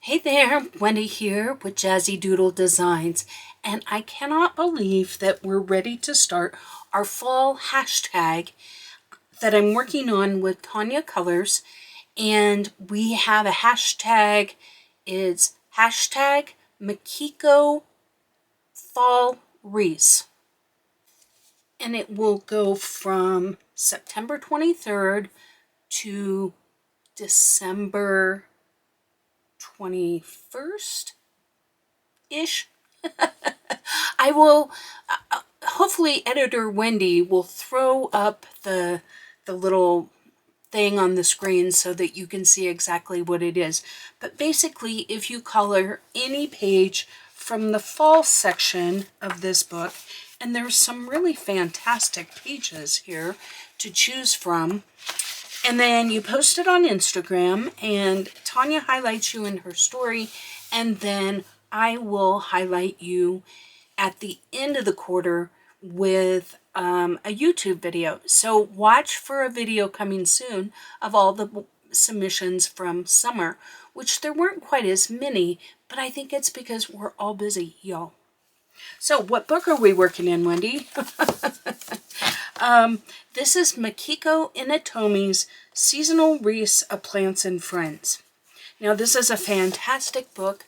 Hey there, Wendy here with Jazzydoodledesigns, and I cannot believe that we're ready to start our fall hashtag that I'm working on with Tanya Colors, and we have a hashtag. It's hashtag Makiko Fall Wreaths, and it will go from September 23rd to December 21st-ish. I will, hopefully editor Wendy will throw up the little thing on the screen so that you can see exactly what it is. But basically, if you color any page from the fall section of this book, and there's some really fantastic pages here to choose from, and then you post it on Instagram, and Tanya highlights you in her story, and then I will highlight you at the end of the quarter with a YouTube video. So watch for a video coming soon of all the submissions from summer, which there weren't quite as many, but I think it's because we're all busy, y'all. So what book are we working in, Wendy? This is Makiko Inatomi's Seasonal Wreaths of Plants and Friends. Now, this is a fantastic book,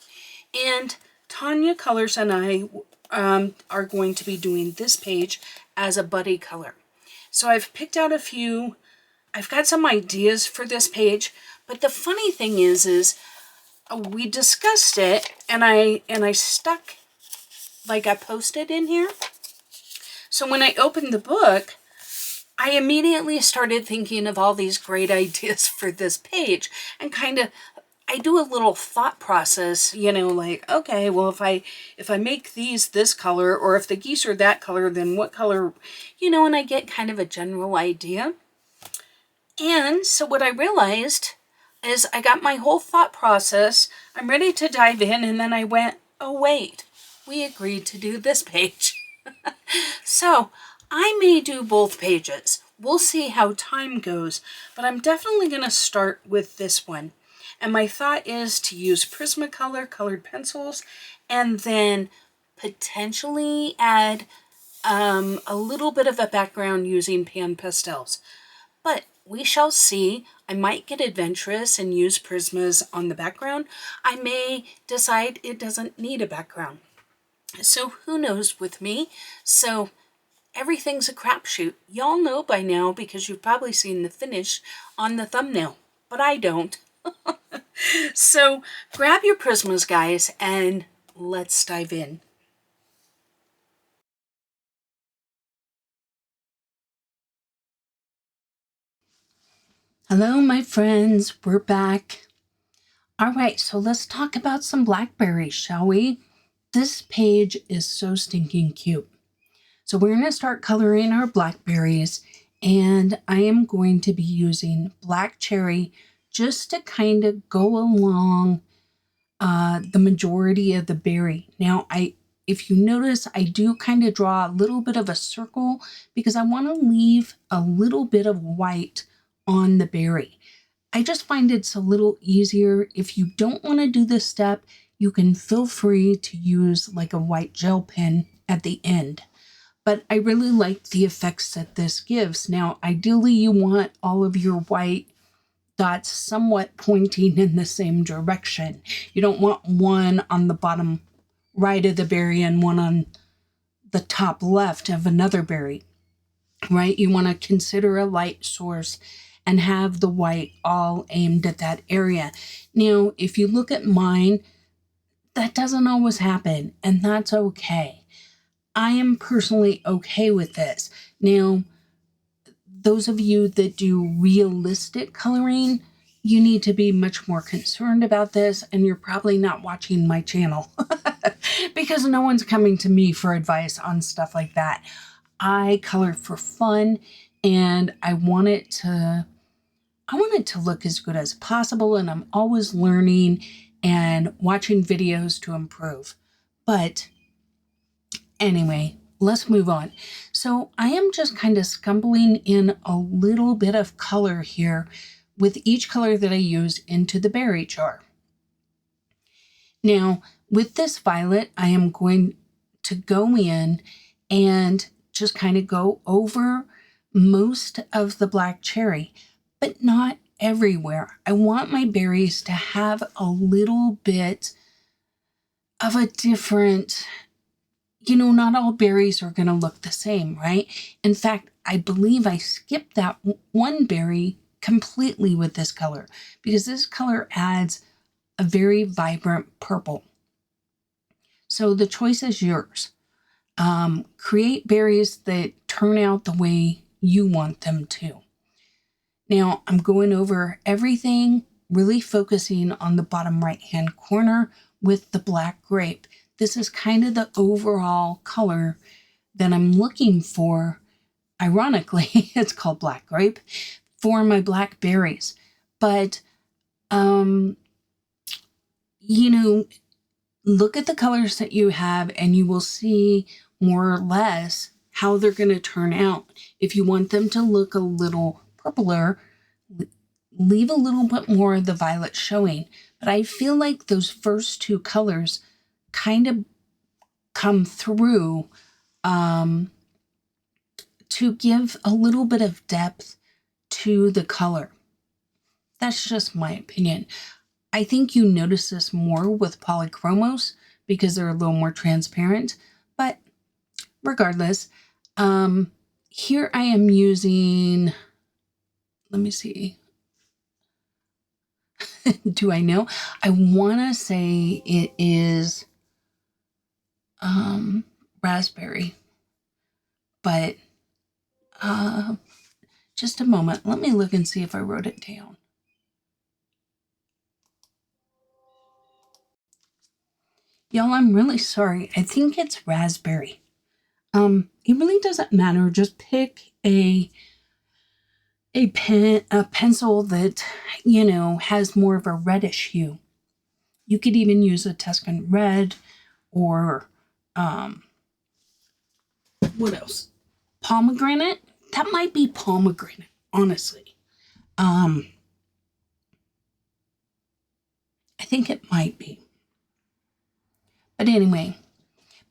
and Tanya Colors and I are going to be doing this page as a buddy color. So I've picked out a few. I've got some ideas for this page, but the funny thing is we discussed it, and I stuck, like I posted in here. So when I opened the book, I immediately started thinking of all these great ideas for this page, and I do a little thought process, you know, like, okay, well, if I make these this color, or if the geese are that color, then what color, you know, and I get kind of a general idea. And so what I realized is I got my whole thought process, I'm ready to dive in, and then I went, oh wait, we agreed to do this page. So I may do both pages. We'll see how time goes, but I'm definitely going to start with this one. And my thought is to use Prismacolor colored pencils, and then potentially add a little bit of a background using pan pastels. But we shall see. I might get adventurous and use Prismas on the background. I may decide it doesn't need a background. So who knows with me? So everything's a crapshoot. Y'all know by now because you've probably seen the finish on the thumbnail, but I don't. So grab your Prismas, guys, and let's dive in. Hello, my friends. We're back. All right, so let's talk about some blackberries, shall we? This page is so stinking cute. So we're going to start coloring our blackberries, and I am going to be using black cherry just to kind of go along the majority of the berry. Now, if you notice, I do kind of draw a little bit of a circle because I want to leave a little bit of white on the berry. I just find it's a little easier. If you don't want to do this step, you can feel free to use like a white gel pen at the end. But I really like the effects that this gives. Now, ideally, you want all of your white dots somewhat pointing in the same direction. You don't want one on the bottom right of the berry and one on the top left of another berry, right? You want to consider a light source and have the white all aimed at that area. Now, if you look at mine, that doesn't always happen, and that's okay. I am personally okay with this. Now, those of you that do realistic coloring, you need to be much more concerned about this, and you're probably not watching my channel because no one's coming to me for advice on stuff like that. I color for fun, and I want it to look as good as possible, and I'm always learning and watching videos to improve. But anyway, let's move on. So I am just kind of scumbling in a little bit of color here with each color that I use into the berry jar. Now, with this violet, I am going to go in and just kind of go over most of the black cherry, but not everywhere. I want my berries to have a little bit of a different, not all berries are going to look the same, right? In fact, I believe I skipped that one berry completely with this color because this color adds a very vibrant purple. So the choice is yours. Create berries that turn out the way you want them to. Now I'm going over everything, really focusing on the bottom right-hand corner with the black grape. This is kind of the overall color that I'm looking for. Ironically, it's called black grape for my blackberries. But, look at the colors that you have and you will see more or less how they're going to turn out. If you want them to look a little purpler, leave a little bit more of the violet showing. But I feel like those first two colors kind of come through to give a little bit of depth to the color. That's just my opinion. I think you notice this more with polychromos because they're a little more transparent, but regardless, here I am using, let me see. Do I know? I want to say it is raspberry, but just a moment. Let me look and see if I wrote it down. Y'all, I'm really sorry. I think it's raspberry. It really doesn't matter. Just pick a pencil that, has more of a reddish hue. You could even use a Tuscan red or, what else? Pomegranate? That might be pomegranate, honestly. I think it might be. But anyway,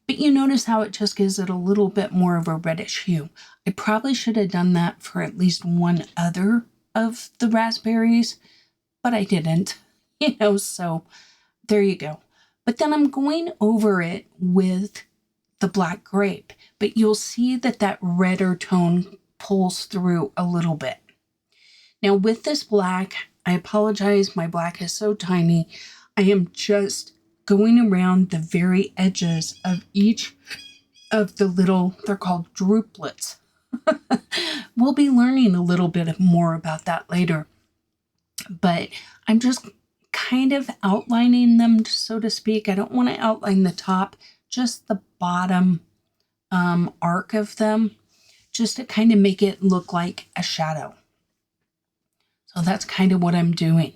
but you notice how it just gives it a little bit more of a reddish hue. I probably should have done that for at least one other of the raspberries, but I didn't, so there you go. But then I'm going over it with the black grape, but you'll see that redder tone pulls through a little bit. Now with this black, I apologize, my black is so tiny. I am just going around the very edges of each of the little, they're called drupelets. We'll be learning a little bit more about that later. But I'm just kind of outlining them, so to speak. I don't want to outline the top, just the bottom arc of them, just to kind of make it look like a shadow. So that's kind of what I'm doing.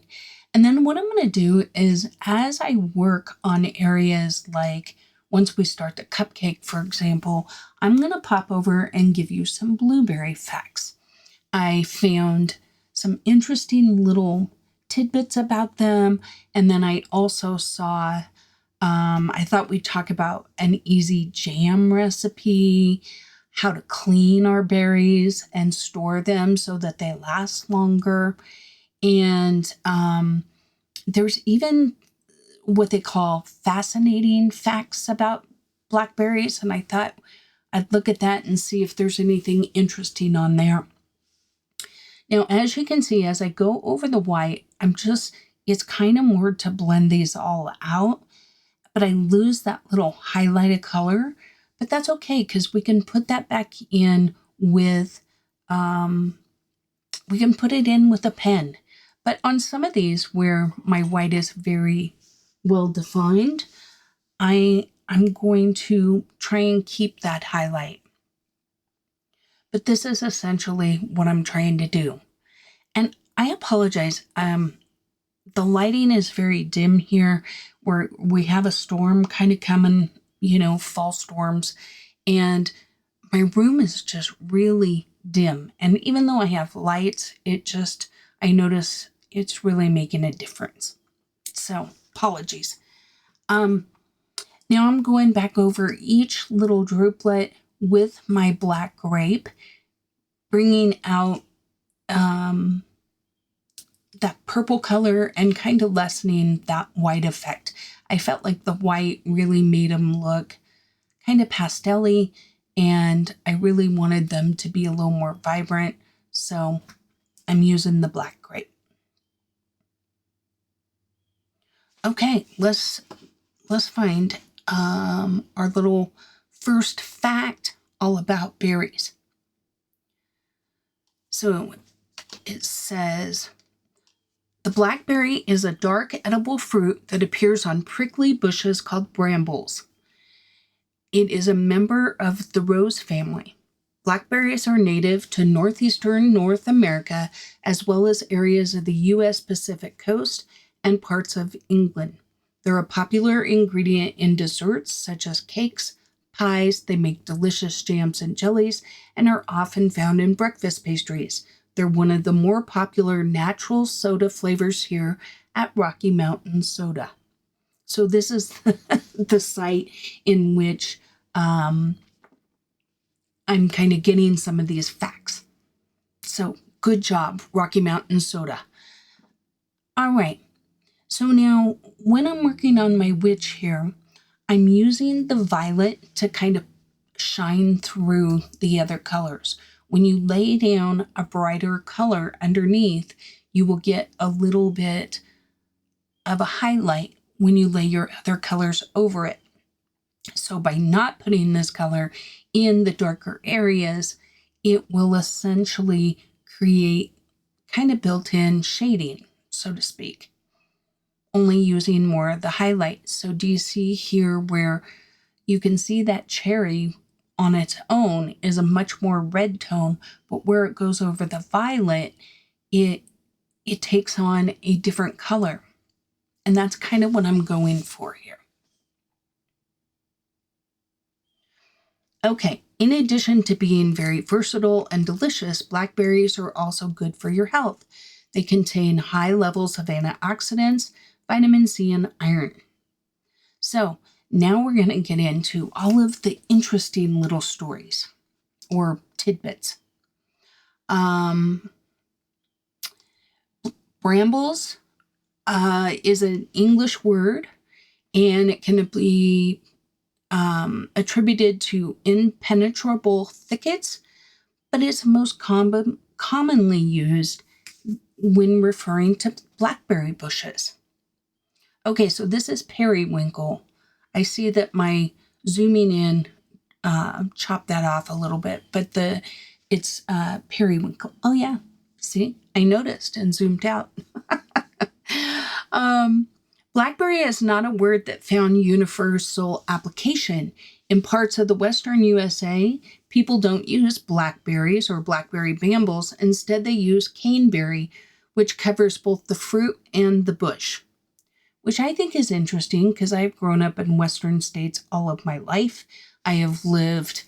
And then what I'm going to do is, as I work on areas like, once we start the cupcake, for example, I'm going to pop over and give you some blueberry facts. I found some interesting little tidbits about them. And then I also saw, I thought we'd talk about an easy jam recipe, how to clean our berries and store them so that they last longer. And there's even what they call fascinating facts about blackberries. And I thought I'd look at that and see if there's anything interesting on there. Now, as you can see, as I go over the white, it's kind of more to blend these all out, but I lose that little highlighted color, but that's okay because we can put that back in with, we can put it in with a pen. But on some of these where my white is very well defined, I'm going to try and keep that highlight. But this is essentially what I'm trying to do. And I apologize. The lighting is very dim here where we have a storm kind of coming, fall storms. And my room is just really dim. And even though I have lights, I notice it's really making a difference. So apologies. Now I'm going back over each little druplet with my black grape, bringing out that purple color and kind of lessening that white effect. I felt like the white really made them look kind of pastel-y, and I really wanted them to be a little more vibrant, so I'm using the black grape. Okay, let's find our little first fact all about berries. So it says, the blackberry is a dark edible fruit that appears on prickly bushes called brambles. It is a member of the rose family. Blackberries are native to northeastern North America, as well as areas of the U.S. Pacific coast and parts of England. They're a popular ingredient in desserts such as cakes, pies. They make delicious jams and jellies and are often found in breakfast pastries. They're one of the more popular natural soda flavors here at Rocky Mountain Soda. So this is the site in which I'm kind of getting some of these facts. So good job, Rocky Mountain Soda. All right. So now when I'm working on my witch here, I'm using the violet to kind of shine through the other colors. When you lay down a brighter color underneath, you will get a little bit of a highlight when you lay your other colors over it. So by not putting this color in the darker areas, it will essentially create kind of built-in shading, so to speak, only using more of the highlights. So do you see here where you can see that cherry on its own is a much more red tone, but where it goes over the violet, it takes on a different color. And that's kind of what I'm going for here. Okay, in addition to being very versatile and delicious, blackberries are also good for your health. They contain high levels of antioxidants, vitamin C, and iron. So now we're going to get into all of the interesting little stories or tidbits. Brambles is an English word, and it can be attributed to impenetrable thickets, but it's most commonly used when referring to blackberry bushes. Okay, so this is periwinkle. I see that my zooming in chopped that off a little bit, but it's periwinkle. Oh yeah, see, I noticed and zoomed out. Blackberry is not a word that found universal application. In parts of the western USA, people don't use blackberries or blackberry brambles. Instead, they use caneberry, which covers both the fruit and the bush, which I think is interesting because I've grown up in western states all of my life. I have lived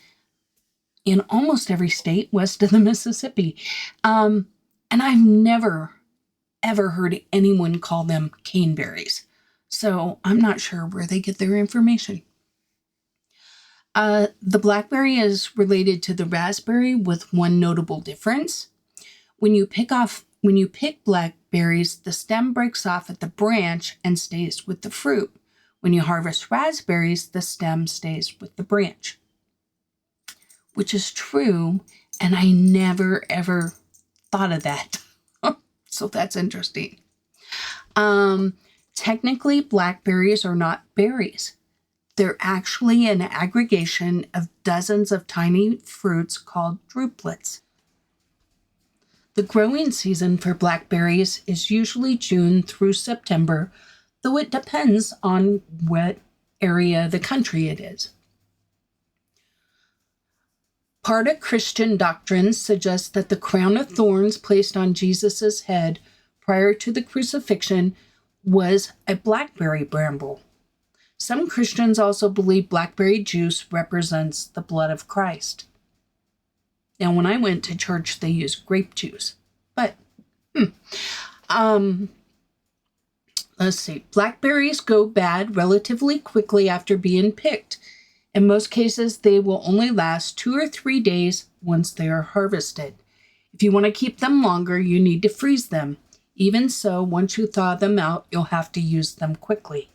in almost every state west of the Mississippi, and I've never, ever heard anyone call them caneberries. So I'm not sure where they get their information. The blackberry is related to the raspberry with one notable difference. When you pick blackberries, the stem breaks off at the branch and stays with the fruit. When you harvest raspberries, the stem stays with the branch, which is true, and I never ever thought of that. So that's interesting. Technically, blackberries are not berries. They're actually an aggregation of dozens of tiny fruits called druplets. The growing season for blackberries is usually June through September, though it depends on what area of the country it is. Part of Christian doctrine suggests that the crown of thorns placed on Jesus' head prior to the crucifixion was a blackberry bramble. Some Christians also believe blackberry juice represents the blood of Christ. Now, when I went to church, they used grape juice. But, Let's see. Blackberries go bad relatively quickly after being picked. In most cases, they will only last 2 or 3 days once they are harvested. If you want to keep them longer, you need to freeze them. Even so, once you thaw them out, you'll have to use them quickly.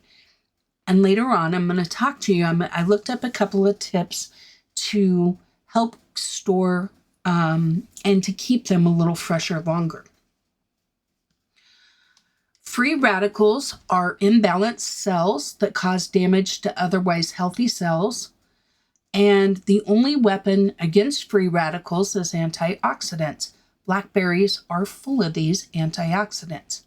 And later on, I'm going to talk to you. I looked up a couple of tips to help store and to keep them a little fresher longer. Free radicals are imbalanced cells that cause damage to otherwise healthy cells. And the only weapon against free radicals is antioxidants. Blackberries are full of these antioxidants.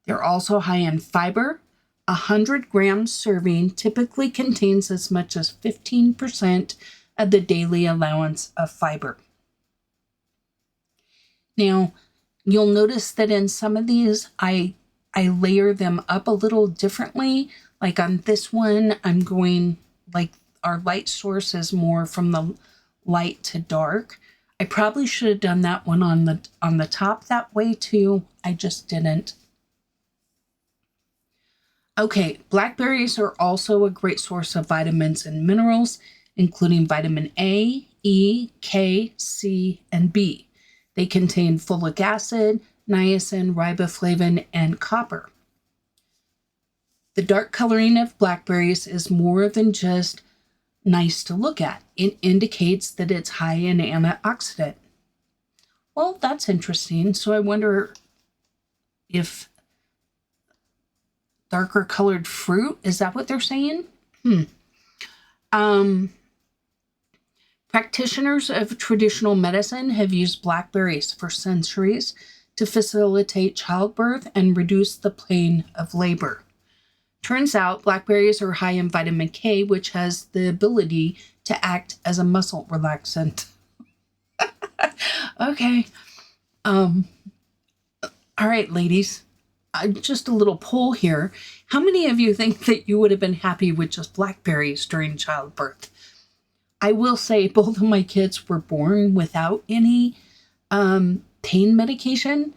They're also high in fiber. 100 grams serving typically contains as much as 15% of the daily allowance of fiber. Now, you'll notice that in some of these, I layer them up a little differently. Like on this one, I'm going like our light source is more from the light to dark. I probably should have done that one on the top that way too. I just didn't. Okay, blackberries are also a great source of vitamins and minerals, including vitamin A, E, K, C, and B. They contain folic acid, niacin, riboflavin, and copper. The dark coloring of blackberries is more than just nice to look at. It indicates that it's high in antioxidant. Well, that's interesting. So I wonder if darker colored fruit, is that what they're saying? Practitioners of traditional medicine have used blackberries for centuries to facilitate childbirth and reduce the pain of labor. Turns out blackberries are high in vitamin K, which has the ability to act as a muscle relaxant. Okay. All right, ladies. Just a little poll here. How many of you think that you would have been happy with just blackberries during childbirth? I will say both of my kids were born without any pain medication.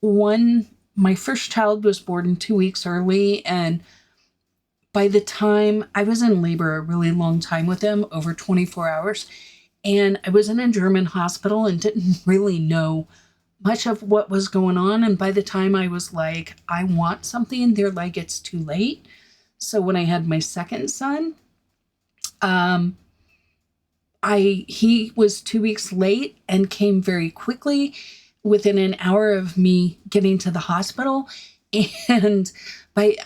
My first child was born 2 weeks early, and by the time I was in labor a really long time with him, over 24 hours, and I was in a German hospital and didn't really know much of what was going on. And by the time I was like, I want something, they're like, it's too late. So when I had my second son, he was 2 weeks late and came very quickly within an hour of me getting to the hospital. And I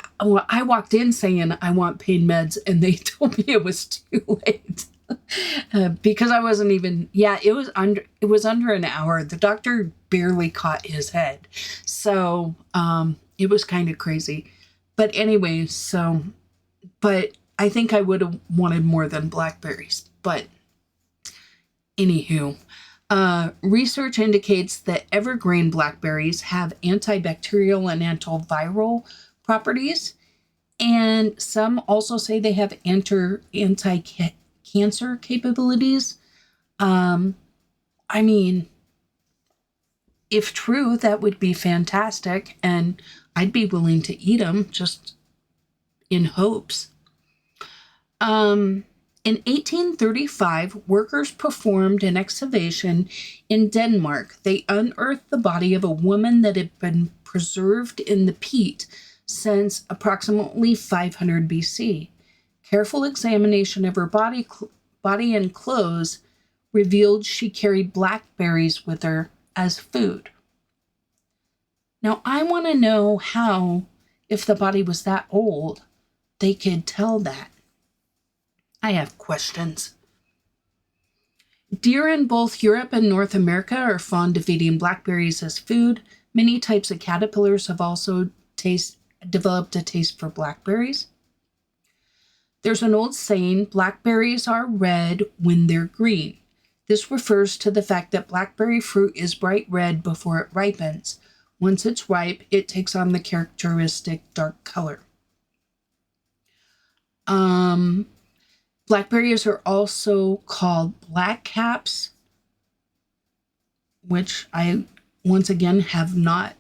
walked in saying, I want pain meds, and they told me it was too late. Because I wasn't even, it was under an hour. The doctor barely caught his head. So, it was kind of crazy. But anyway, but I think I would have wanted more than blackberries. But anywho, research indicates that evergreen blackberries have antibacterial and antiviral properties. And some also say they have anti-cancer capabilities. I mean, if true, that would be fantastic, and I'd be willing to eat them just in hopes. In 1835, workers performed an excavation in Denmark. They unearthed the body of a woman that had been preserved in the peat since approximately 500 BC. Careful examination of her body and clothes revealed she carried blackberries with her as food. Now, I want to know how, if the body was that old, they could tell that. I have questions. Deer in both Europe and North America are fond of eating blackberries as food. Many types of caterpillars have also developed a taste for blackberries. There's an old saying, blackberries are red when they're green. This refers to the fact that blackberry fruit is bright red before it ripens. Once it's ripe, it takes on the characteristic dark color. Blackberries are also called blackcaps, which I, once again, have not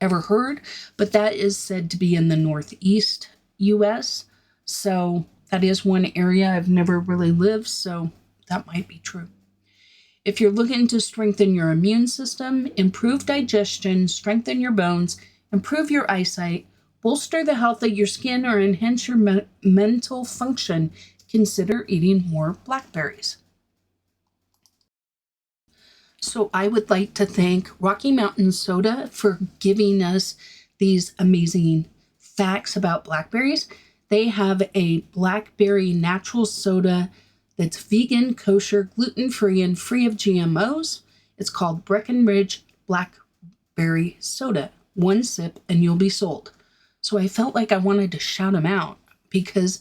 ever heard, but that is said to be in the Northeast US. So that is one area I've never really lived, so that might be true. If you're looking to strengthen your immune system, improve digestion, strengthen your bones, improve your eyesight, bolster the health of your skin, or enhance your mental function, consider eating more blackberries. So I would like to thank Rocky Mountain Soda for giving us these amazing facts about blackberries. They have a blackberry natural soda that's vegan, kosher, gluten-free, and free of GMOs. It's called Breckenridge Blackberry Soda. One sip and you'll be sold. So I felt like I wanted to shout them out because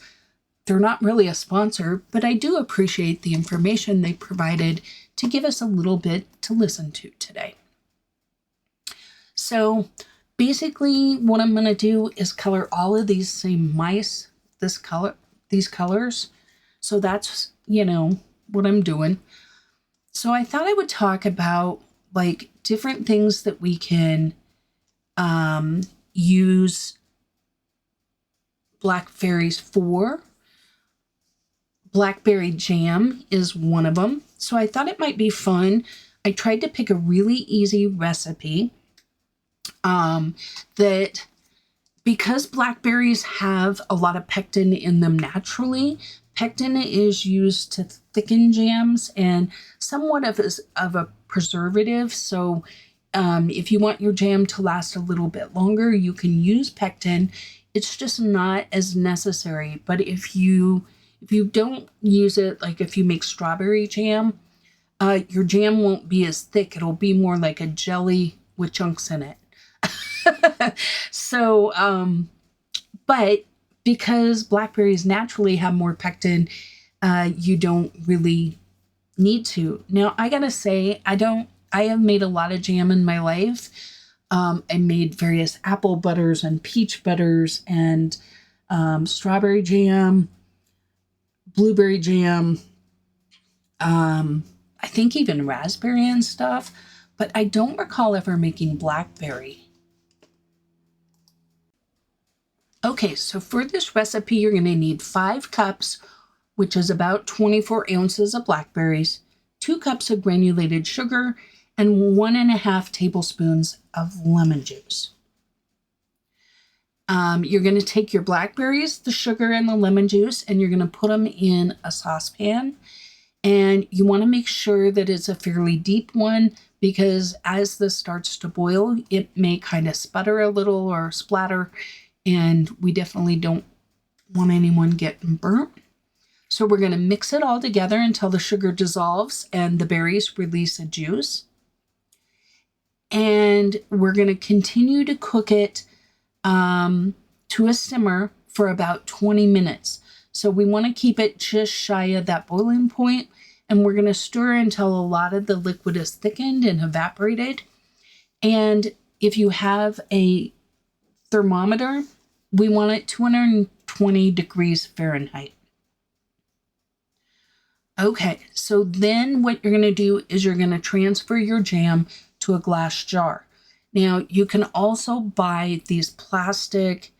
they're not really a sponsor, but I do appreciate the information they provided to give us a little bit to listen to today. So basically what I'm going to do is color all of these same mice, these colors. So that's, what I'm doing. So I thought I would talk about like different things that we can use blackberries for. Blackberry jam is one of them. So I thought it might be fun. I tried to pick a really easy recipe that, because blackberries have a lot of pectin in them naturally, pectin is used to thicken jams and somewhat of a preservative. So if you want your jam to last a little bit longer, you can use pectin. It's just not as necessary. But if you don't use it, like if you make strawberry jam, your jam won't be as thick. It'll be more like a jelly with chunks in it. So, but because blackberries naturally have more pectin, you don't really need to. Now, I gotta say, I have made a lot of jam in my life. I made various apple butters and peach butters and strawberry jam, blueberry jam, I think even raspberry and stuff, but I don't recall ever making blackberry. Okay, so for this recipe, you're going to need 5 cups, which is about 24 ounces of blackberries, 2 cups of granulated sugar, and 1.5 tablespoons of lemon juice. You're going to take your blackberries, the sugar, and the lemon juice, and you're going to put them in a saucepan. And you want to make sure that it's a fairly deep one, because as this starts to boil, it may kind of sputter a little or splatter, and we definitely don't want anyone getting burnt. So we're going to mix it all together until the sugar dissolves and the berries release a juice. And we're going to continue to cook it to a simmer for about 20 minutes. So we want to keep it just shy of that boiling point, and we're going to stir until a lot of the liquid is thickened and evaporated. And if you have a thermometer, we want it 220 degrees Fahrenheit. Okay, so then what you're going to do is you're going to transfer your jam to a glass jar. Now, you can also buy these plastic,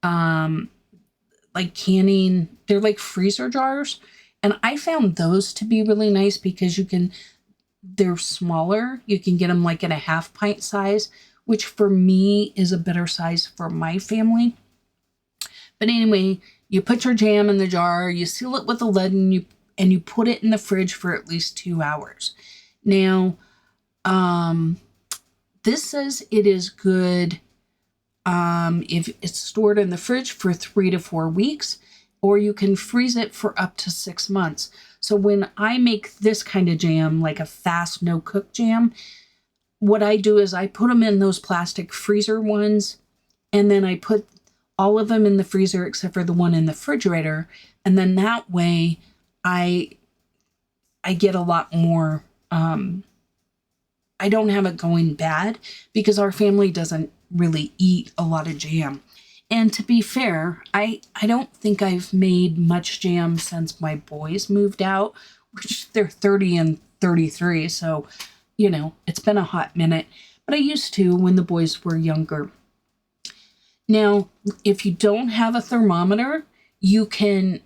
like canning, they're like freezer jars. And I found those to be really nice because they're smaller. You can get them like in a 1/2 pint size, which for me is a better size for my family. But anyway, you put your jam in the jar, you seal it with a lid, and you put it in the fridge for at least 2 hours. Now, this says it is good if it's stored in the fridge for 3 to 4 weeks, or you can freeze it for up to 6 months. So when I make this kind of jam, like a fast no-cook jam, what I do is I put them in those plastic freezer ones, and then I put all of them in the freezer except for the one in the refrigerator, and then that way I get a lot more, I don't have it going bad because our family doesn't really eat a lot of jam. And to be fair, I don't think I've made much jam since my boys moved out, which they're 30 and 33. So, it's been a hot minute. but I used to when the boys were younger. Now, if you don't have a thermometer, you can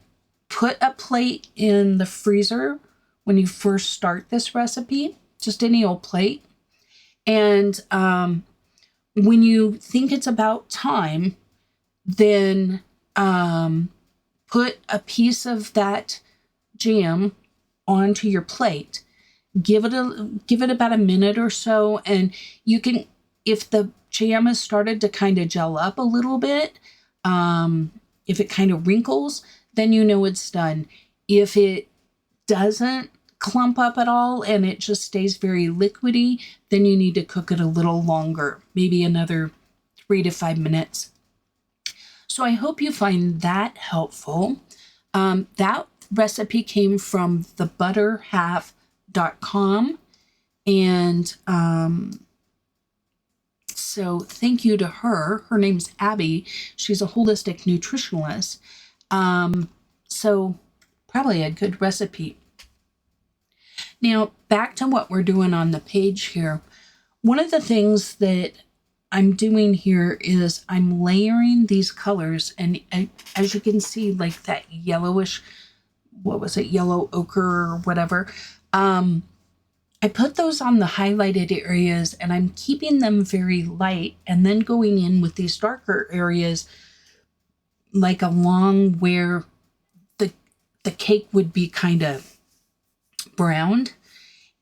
put a plate in the freezer when you first start this recipe, just any old plate. And when you think it's about time, then put a piece of that jam onto your plate. Give it about a minute or so, and you can, if the jam has started to kind of gel up a little bit, if it kind of wrinkles, then you know it's done. If it doesn't clump up at all and it just stays very liquidy, then you need to cook it a little longer, maybe another 3 to 5 minutes. So I hope you find that helpful. That recipe came from thebutterhalf.com, and so thank you to her. Her name's Abby. She's a holistic nutritionalist. So probably a good recipe. Now, back to what we're doing on the page here. One of the things that I'm doing here is I'm layering these colors, and as you can see, like that yellowish, what was it, yellow ochre or whatever, I put those on the highlighted areas, and I'm keeping them very light, and then going in with these darker areas, like along where the cake would be kind of browned.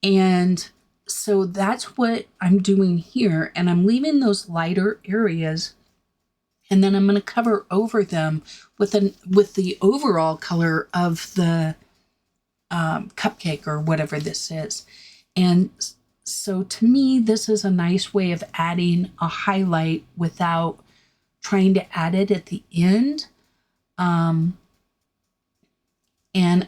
And so that's what I'm doing here, and I'm leaving those lighter areas, and then I'm going to cover over them with the overall color of the cupcake or whatever this is. And so to me, this is a nice way of adding a highlight without trying to add it at the end. And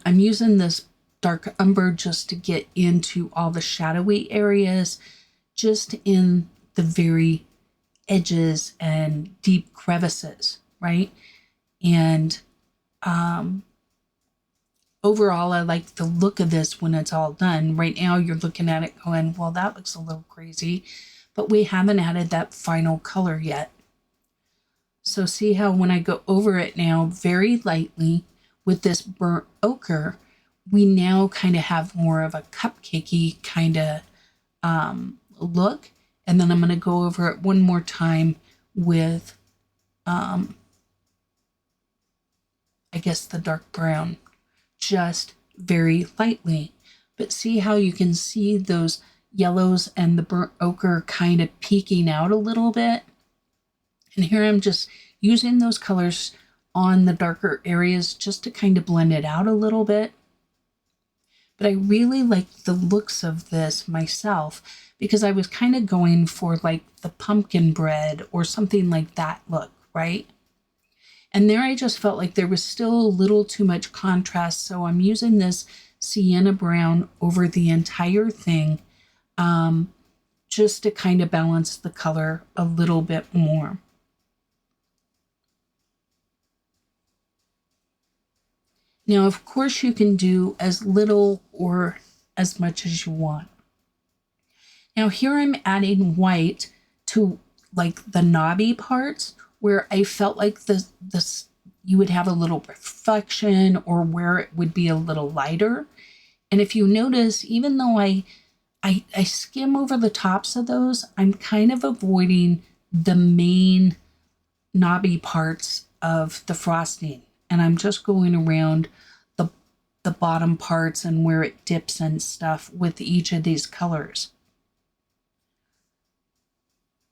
I'm using this dark umber just to get into all the shadowy areas, just in the very edges and deep crevices, right? And overall, I like the look of this when it's all done. Right now, you're looking at it going, well, that looks a little crazy, but we haven't added that final color yet. So see how when I go over it now very lightly with this burnt ochre, we now kind of have more of a cupcakey kind of look. And then I'm going to go over it one more time with, I guess, the dark brown, just very lightly. But see how you can see those yellows and the burnt ochre kind of peeking out a little bit? And here I'm just using those colors on the darker areas just to kind of blend it out a little bit. But I really like the looks of this myself, because I was kind of going for like the pumpkin bread or something like that look, right? And there I just felt like there was still a little too much contrast, so I'm using this sienna brown over the entire thing, just to kind of balance the color a little bit more. Now, of course, you can do as little or as much as you want. Now, here I'm adding white to like the knobby parts where I felt like this you would have a little reflection, or where it would be a little lighter. And if you notice, even though I skim over the tops of those, I'm kind of avoiding the main knobby parts of the frosting. And I'm just going around the bottom parts and where it dips and stuff with each of these colors.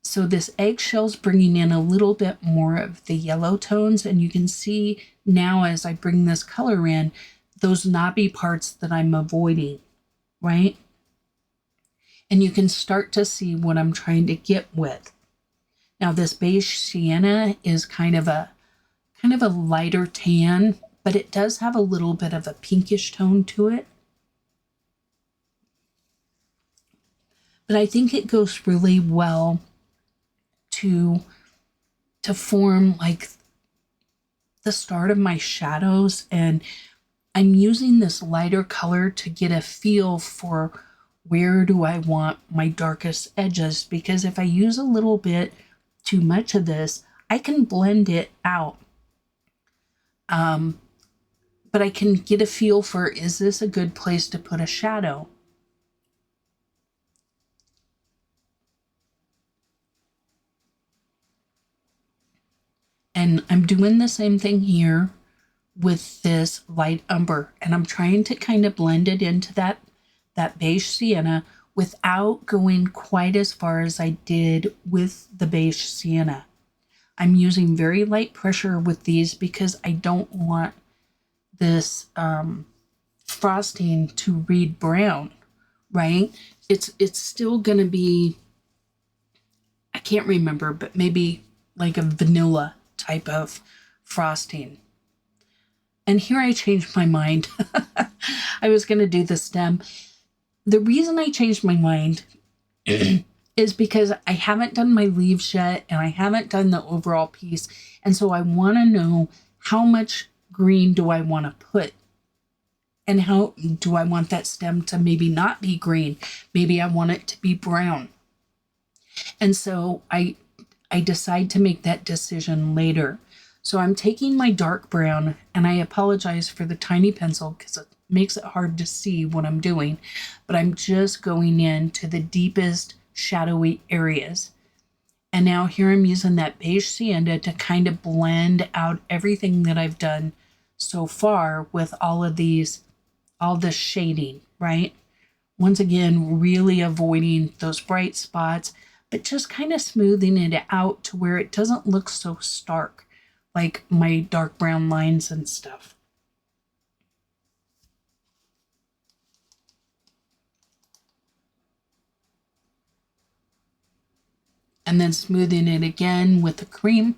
So this eggshell's bringing in a little bit more of the yellow tones, and you can see now as I bring this color in, those knobby parts that I'm avoiding, right? And you can start to see what I'm trying to get with. Now this beige sienna is kind of a lighter tan, but it does have a little bit of a pinkish tone to it. But I think it goes really well to form like the start of my shadows, and I'm using this lighter color to get a feel for where do I want my darkest edges, because if I use a little bit too much of this, I can blend it out. But I can get a feel for, is this a good place to put a shadow? And I'm doing the same thing here with this light umber, and I'm trying to kind of blend it into that beige sienna without going quite as far as I did with the beige sienna. I'm using very light pressure with these because I don't want this frosting to read brown, right? It's still gonna be, I can't remember, but maybe like a vanilla type of frosting. And here I changed my mind. I was gonna do the stem. The reason I changed my mind is because I haven't done my leaves yet, and I haven't done the overall piece. And so I want to know, how much green do I want to put? And how do I want that stem to maybe not be green? Maybe I want it to be brown. And so I decide to make that decision later. So I'm taking my dark brown, and I apologize for the tiny pencil because it makes it hard to see what I'm doing, but I'm just going into the deepest shadowy areas. And now here I'm using that beige sienna to kind of blend out everything that I've done so far with all of these, all this shading, right? Once again, really avoiding those bright spots, but just kind of smoothing it out to where it doesn't look so stark, like my dark brown lines and stuff. And then smoothing it again with the cream.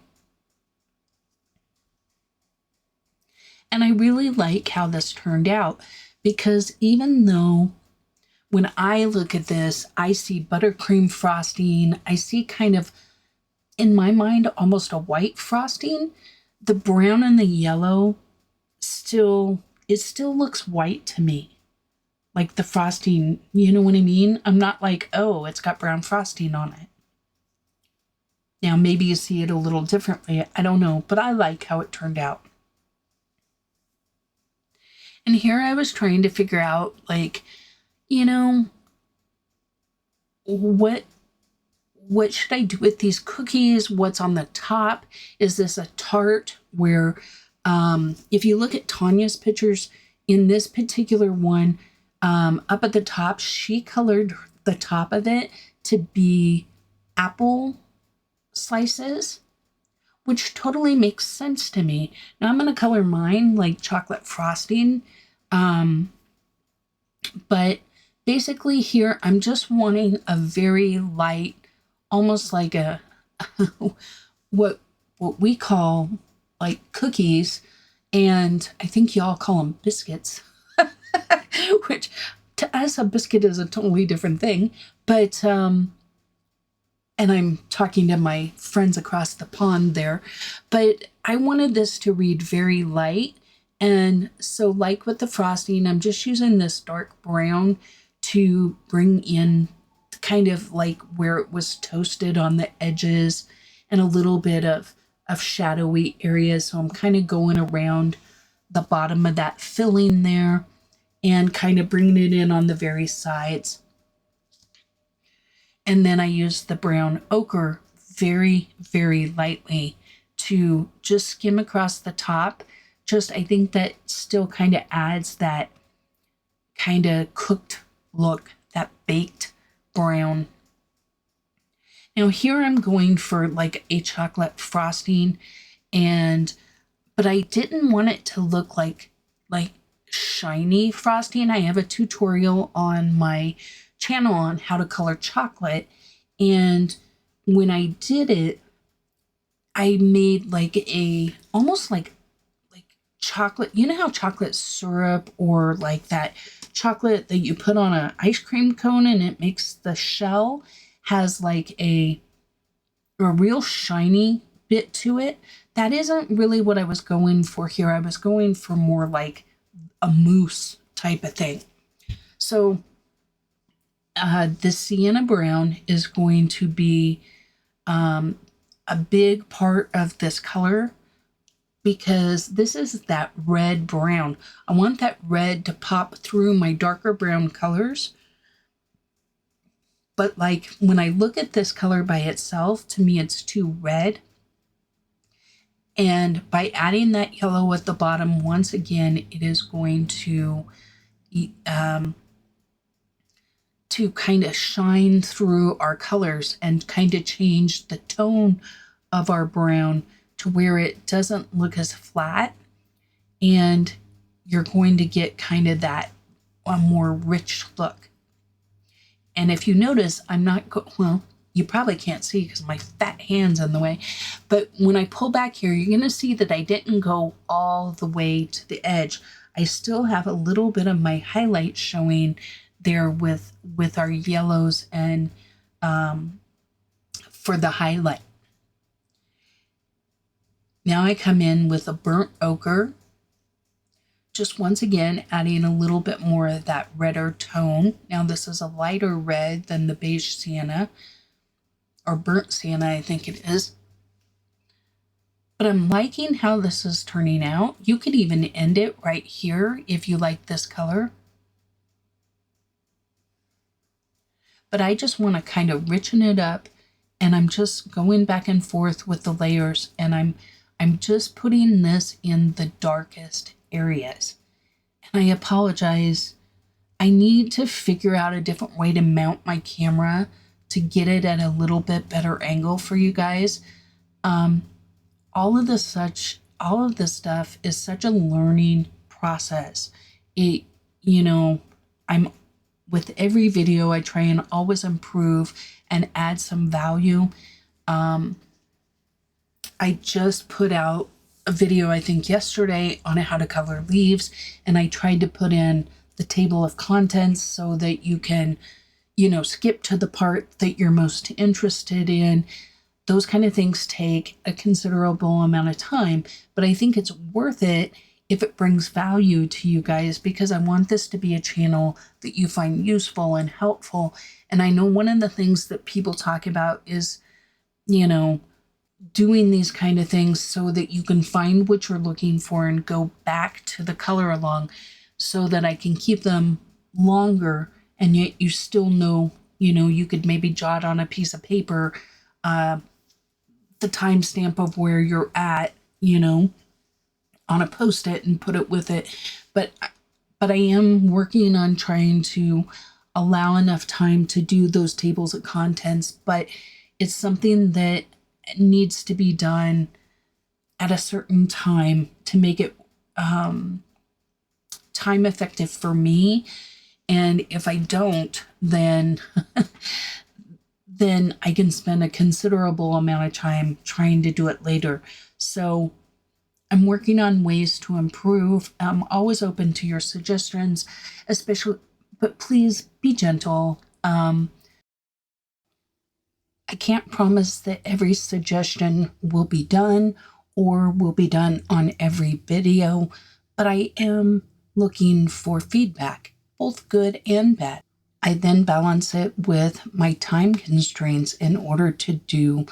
And I really like how this turned out, because even though when I look at this, I see buttercream frosting, I see kind of, in my mind, almost a white frosting, the brown and the yellow still looks white to me. Like the frosting, you know what I mean? I'm not like, oh, it's got brown frosting on it. Now, maybe you see it a little differently. I don't know, but I like how it turned out. And here I was trying to figure out, like, you know, what should I do with these cookies? What's on the top? Is this a tart? Where, if you look at Tanya's pictures, in this particular one, up at the top, she colored the top of it to be apple slices, which totally makes sense to me. Now I'm going to color mine like chocolate frosting. But basically here, I'm just wanting a very light, almost like a, what we call like cookies. And I think y'all call them biscuits, which to us, a biscuit is a totally different thing. But, and I'm talking to my friends across the pond there, but I wanted this to read very light. And so, like with the frosting, I'm just using this dark brown to bring in kind of like where it was toasted on the edges and a little bit of shadowy areas. So I'm kind of going around the bottom of that filling there and kind of bringing it in on the very sides. And then I use the brown ochre very, very lightly to just skim across the top. Just, I think that still kind of adds that kind of cooked look, that baked brown. Now here I'm going for like a chocolate frosting, but I didn't want it to look like shiny frosting. I have a tutorial on my channel on how to color chocolate, and when I did it, I made like a almost like chocolate, you know how chocolate syrup or like that chocolate that you put on an ice cream cone and it makes the shell has like a real shiny bit to it. That isn't really what I was going for here. I was going for more like a mousse type of thing. So the sienna brown is going to be a big part of this color, because this is that red brown. I want that red to pop through my darker brown colors. But like when I look at this color by itself, to me it's too red. And by adding that yellow at the bottom, once again, it is going to kind of shine through our colors and kind of change the tone of our brown to where it doesn't look as flat, and you're going to get kind of that a more rich look. And if you notice, I'm not, well, you probably can't see because my fat hand's in the way, but when I pull back here, you're going to see that I didn't go all the way to the edge. I still have a little bit of my highlight showing there with our yellows and for the highlight. Now I come in with a burnt ochre, just once again adding a little bit more of that redder tone. Now this is a lighter red than the beige sienna, or burnt sienna, I think it is. But I'm liking how this is turning out. You could even end it right here if you like this color. But I just want to kind of richen it up, and I'm just going back and forth with the layers, and I'm just putting this in the darkest areas. And I apologize. I need to figure out a different way to mount my camera to get it at a little bit better angle for you guys. All of this stuff is such a learning process. I'm with every video, I try and always improve and add some value. I just put out a video, I think yesterday, on how to color leaves, and I tried to put in the table of contents so that you can, skip to the part that you're most interested in. Those kind of things take a considerable amount of time, but I think it's worth it if it brings value to you guys, because I want this to be a channel that you find useful and helpful. And I know one of the things that people talk about is, doing these kind of things so that you can find what you're looking for and go back to the color along, so that I can keep them longer, and yet you still know, you could maybe jot on a piece of paper the timestamp of where you're at, on a post-it and put it with it. But I am working on trying to allow enough time to do those tables of contents, but it's something that needs to be done at a certain time to make it time effective for me. And if I don't, then then I can spend a considerable amount of time trying to do it later. So I'm working on ways to improve. I'm always open to your suggestions, but please be gentle. I can't promise that every suggestion will be done or will be done on every video, but I am looking for feedback, both good and bad. I then balance it with my time constraints in order to do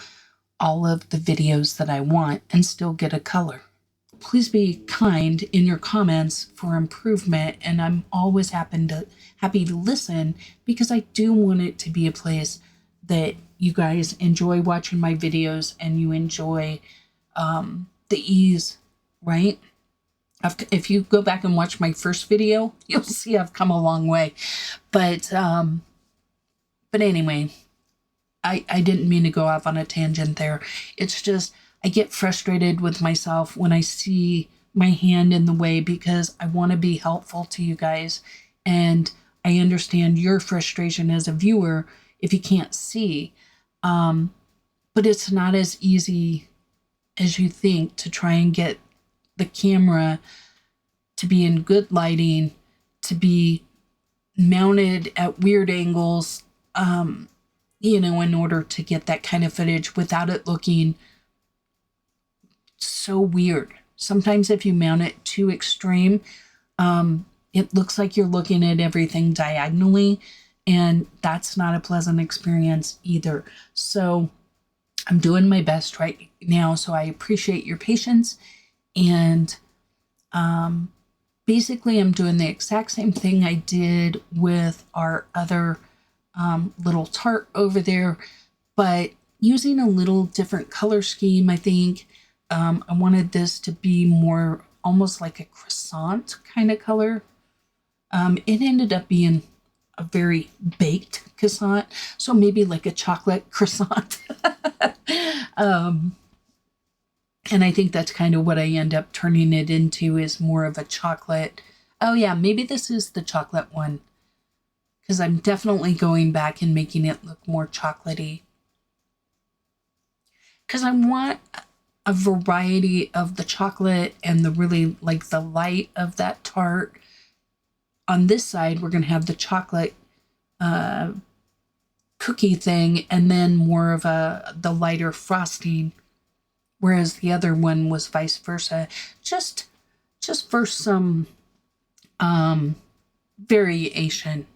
all of the videos that I want and still get a color. Please be kind in your comments for improvement, and I'm always happy to listen, because I do want it to be a place that you guys enjoy watching my videos and you enjoy the ease, right? If you go back and watch my first video, you'll see I've come a long way. But anyway, I didn't mean to go off on a tangent there. It's just, I get frustrated with myself when I see my hand in the way, because I want to be helpful to you guys. And I understand your frustration as a viewer if you can't see. But it's not as easy as you think to try and get the camera to be in good lighting, to be mounted at weird angles, in order to get that kind of footage without it looking so weird. Sometimes if you mount it too extreme, it looks like you're looking at everything diagonally, and that's not a pleasant experience either. So I'm doing my best right now, so I appreciate your patience. And basically I'm doing the exact same thing I did with our other little tart over there, but using a little different color scheme. I think I wanted this to be more almost like a croissant kind of color. It ended up being a very baked croissant, so maybe like a chocolate croissant. And I think that's kind of what I end up turning it into, is more of a chocolate. Oh yeah, maybe this is the chocolate one, because I'm definitely going back and making it look more chocolatey. Because I want a variety of the chocolate and the really like the light of that tart. On this side, we're going to have the chocolate cookie thing, and then more of the lighter frosting, whereas the other one was vice versa. Just for some variation.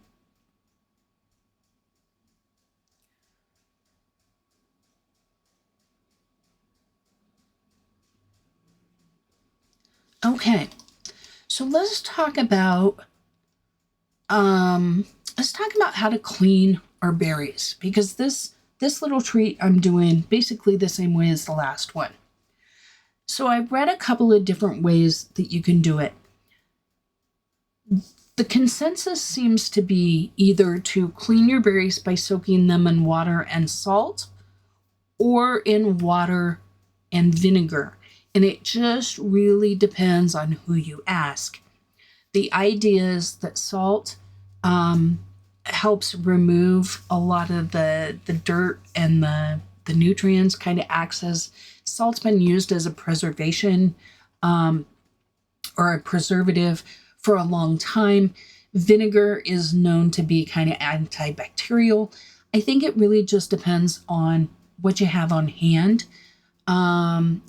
Okay, so let's talk about how to clean our berries, because this little treat I'm doing basically the same way as the last one. So I read a couple of different ways that you can do it. The consensus seems to be either to clean your berries by soaking them in water and salt, or in water and vinegar. And it just really depends on who you ask. The idea is that salt helps remove a lot of the dirt and the nutrients, kind of acts as, salt's been used as a preservation or a preservative for a long time. Vinegar is known to be kind of antibacterial. I think it really just depends on what you have on hand.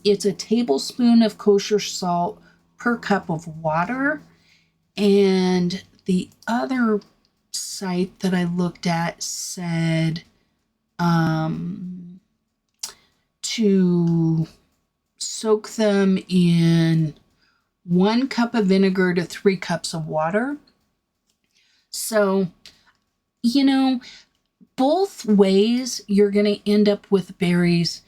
It's a tablespoon of kosher salt per cup of water. And the other site that I looked at said to soak them in 1 cup of vinegar to 3 cups of water. So, both ways you're going to end up with berries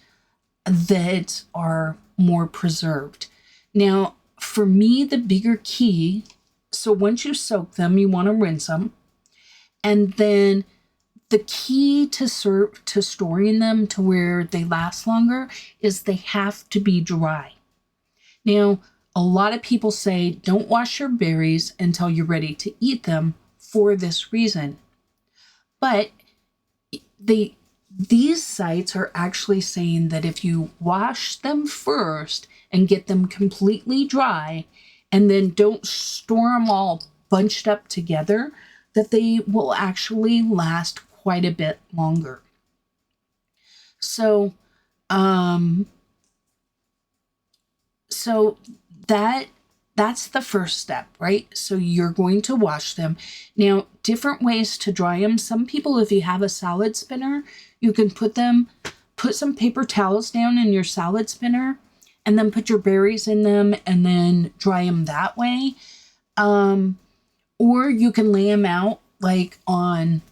that are more preserved. Now, for me, the bigger key, so once you soak them, you want to rinse them. And then the key to storing them to where they last longer is they have to be dry. Now, a lot of people say don't wash your berries until you're ready to eat them for this reason. But these sites are actually saying that if you wash them first and get them completely dry, and then don't store them all bunched up together, that they will actually last quite a bit longer. So, that's the first step, right? So you're going to wash them. Now, different ways to dry them. Some people, if you have a salad spinner, you can put some paper towels down in your salad spinner, and then put your berries in them and then dry them that way. Or you can lay them out like on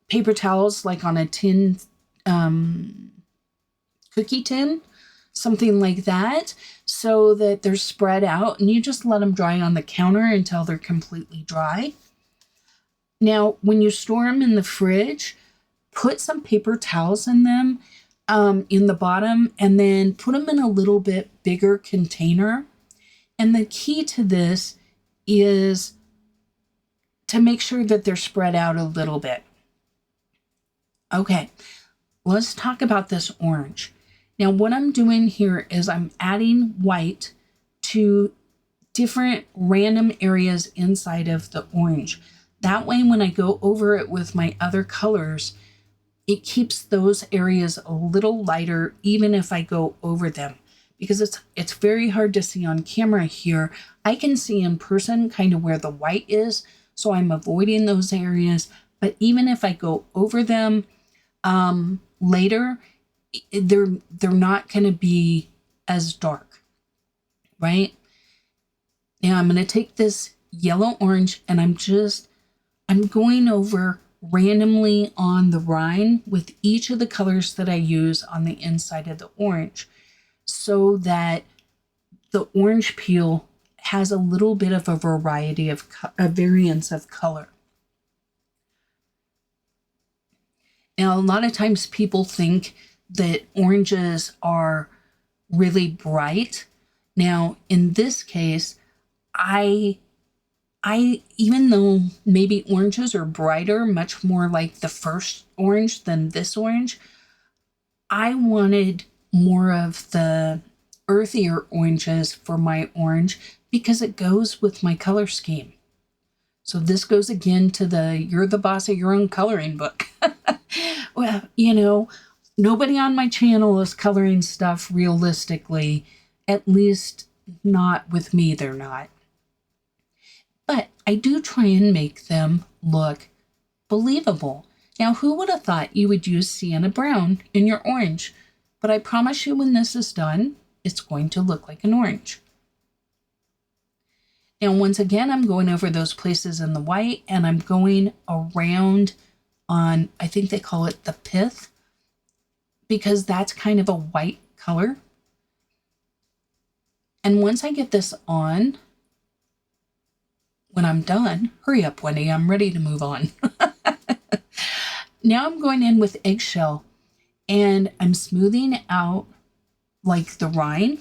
paper towels, like on a tin, cookie tin, something like that, so that they're spread out, and you just let them dry on the counter until they're completely dry. Now, when you store them in the fridge, put some paper towels in them, in the bottom, and then put them in a little bit bigger container. And the key to this is to make sure that they're spread out a little bit. Okay, let's talk about this orange. Now, what I'm doing here is I'm adding white to different random areas inside of the orange. That way, when I go over it with my other colors, it keeps those areas a little lighter, even if I go over them, because it's very hard to see on camera here. I can see in person kind of where the white is, so I'm avoiding those areas, But even if I go over them later, they're not going to be as dark, right? Now I'm going to take this yellow orange and I'm going over randomly on the rind with each of the colors that I use on the inside of the orange, so that the orange peel has a little bit of a variety of a variance of color. Now, a lot of times people think that oranges are really bright. Now, in this case, I even though maybe oranges are brighter, much more like the first orange than this orange, I wanted more of the earthier oranges for my orange because it goes with my color scheme. So this goes again to the you're the boss of your own coloring book. Well, you know, nobody on my channel is coloring stuff realistically, at least not with me, they're not. But I do try and make them look believable. Now, who would have thought you would use sienna brown in your orange? But I promise you when this is done, it's going to look like an orange. Now, once again, I'm going over those places in the white and I'm going around on, I think they call it the pith, because that's kind of a white color. And once I get this on, when I'm done, hurry up, Wendy, I'm ready to move on. Now I'm going in with eggshell and I'm smoothing out like the rind,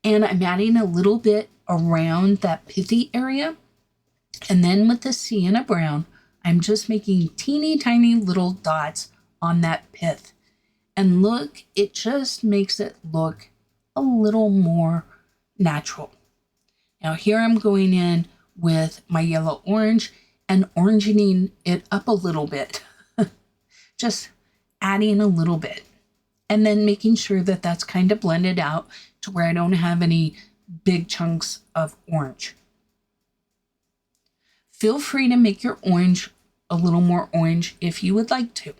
and I'm adding a little bit around that pithy area. And then with the sienna brown, I'm just making teeny tiny little dots on that pith. And look, it just makes it look a little more natural. Now here I'm going in with my yellow orange and orangening it up a little bit. Just adding a little bit. And then making sure that that's kind of blended out to where I don't have any big chunks of orange. Feel free to make your orange a little more orange if you would like to.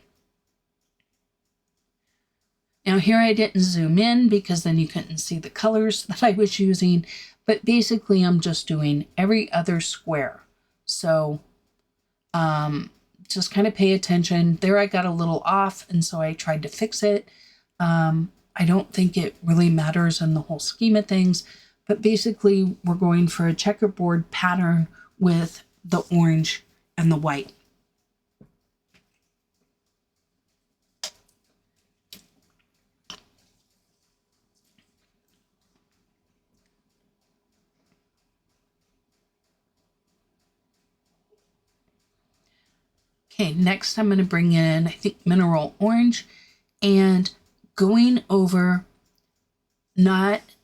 Now here I didn't zoom in because then you couldn't see the colors that I was using, but basically I'm just doing every other square. So just kind of pay attention. There I got a little off, and so I tried to fix it. I don't think it really matters in the whole scheme of things, but basically we're going for a checkerboard pattern with the orange and the white. Okay, next I'm going to bring in, I think, mineral orange, and going over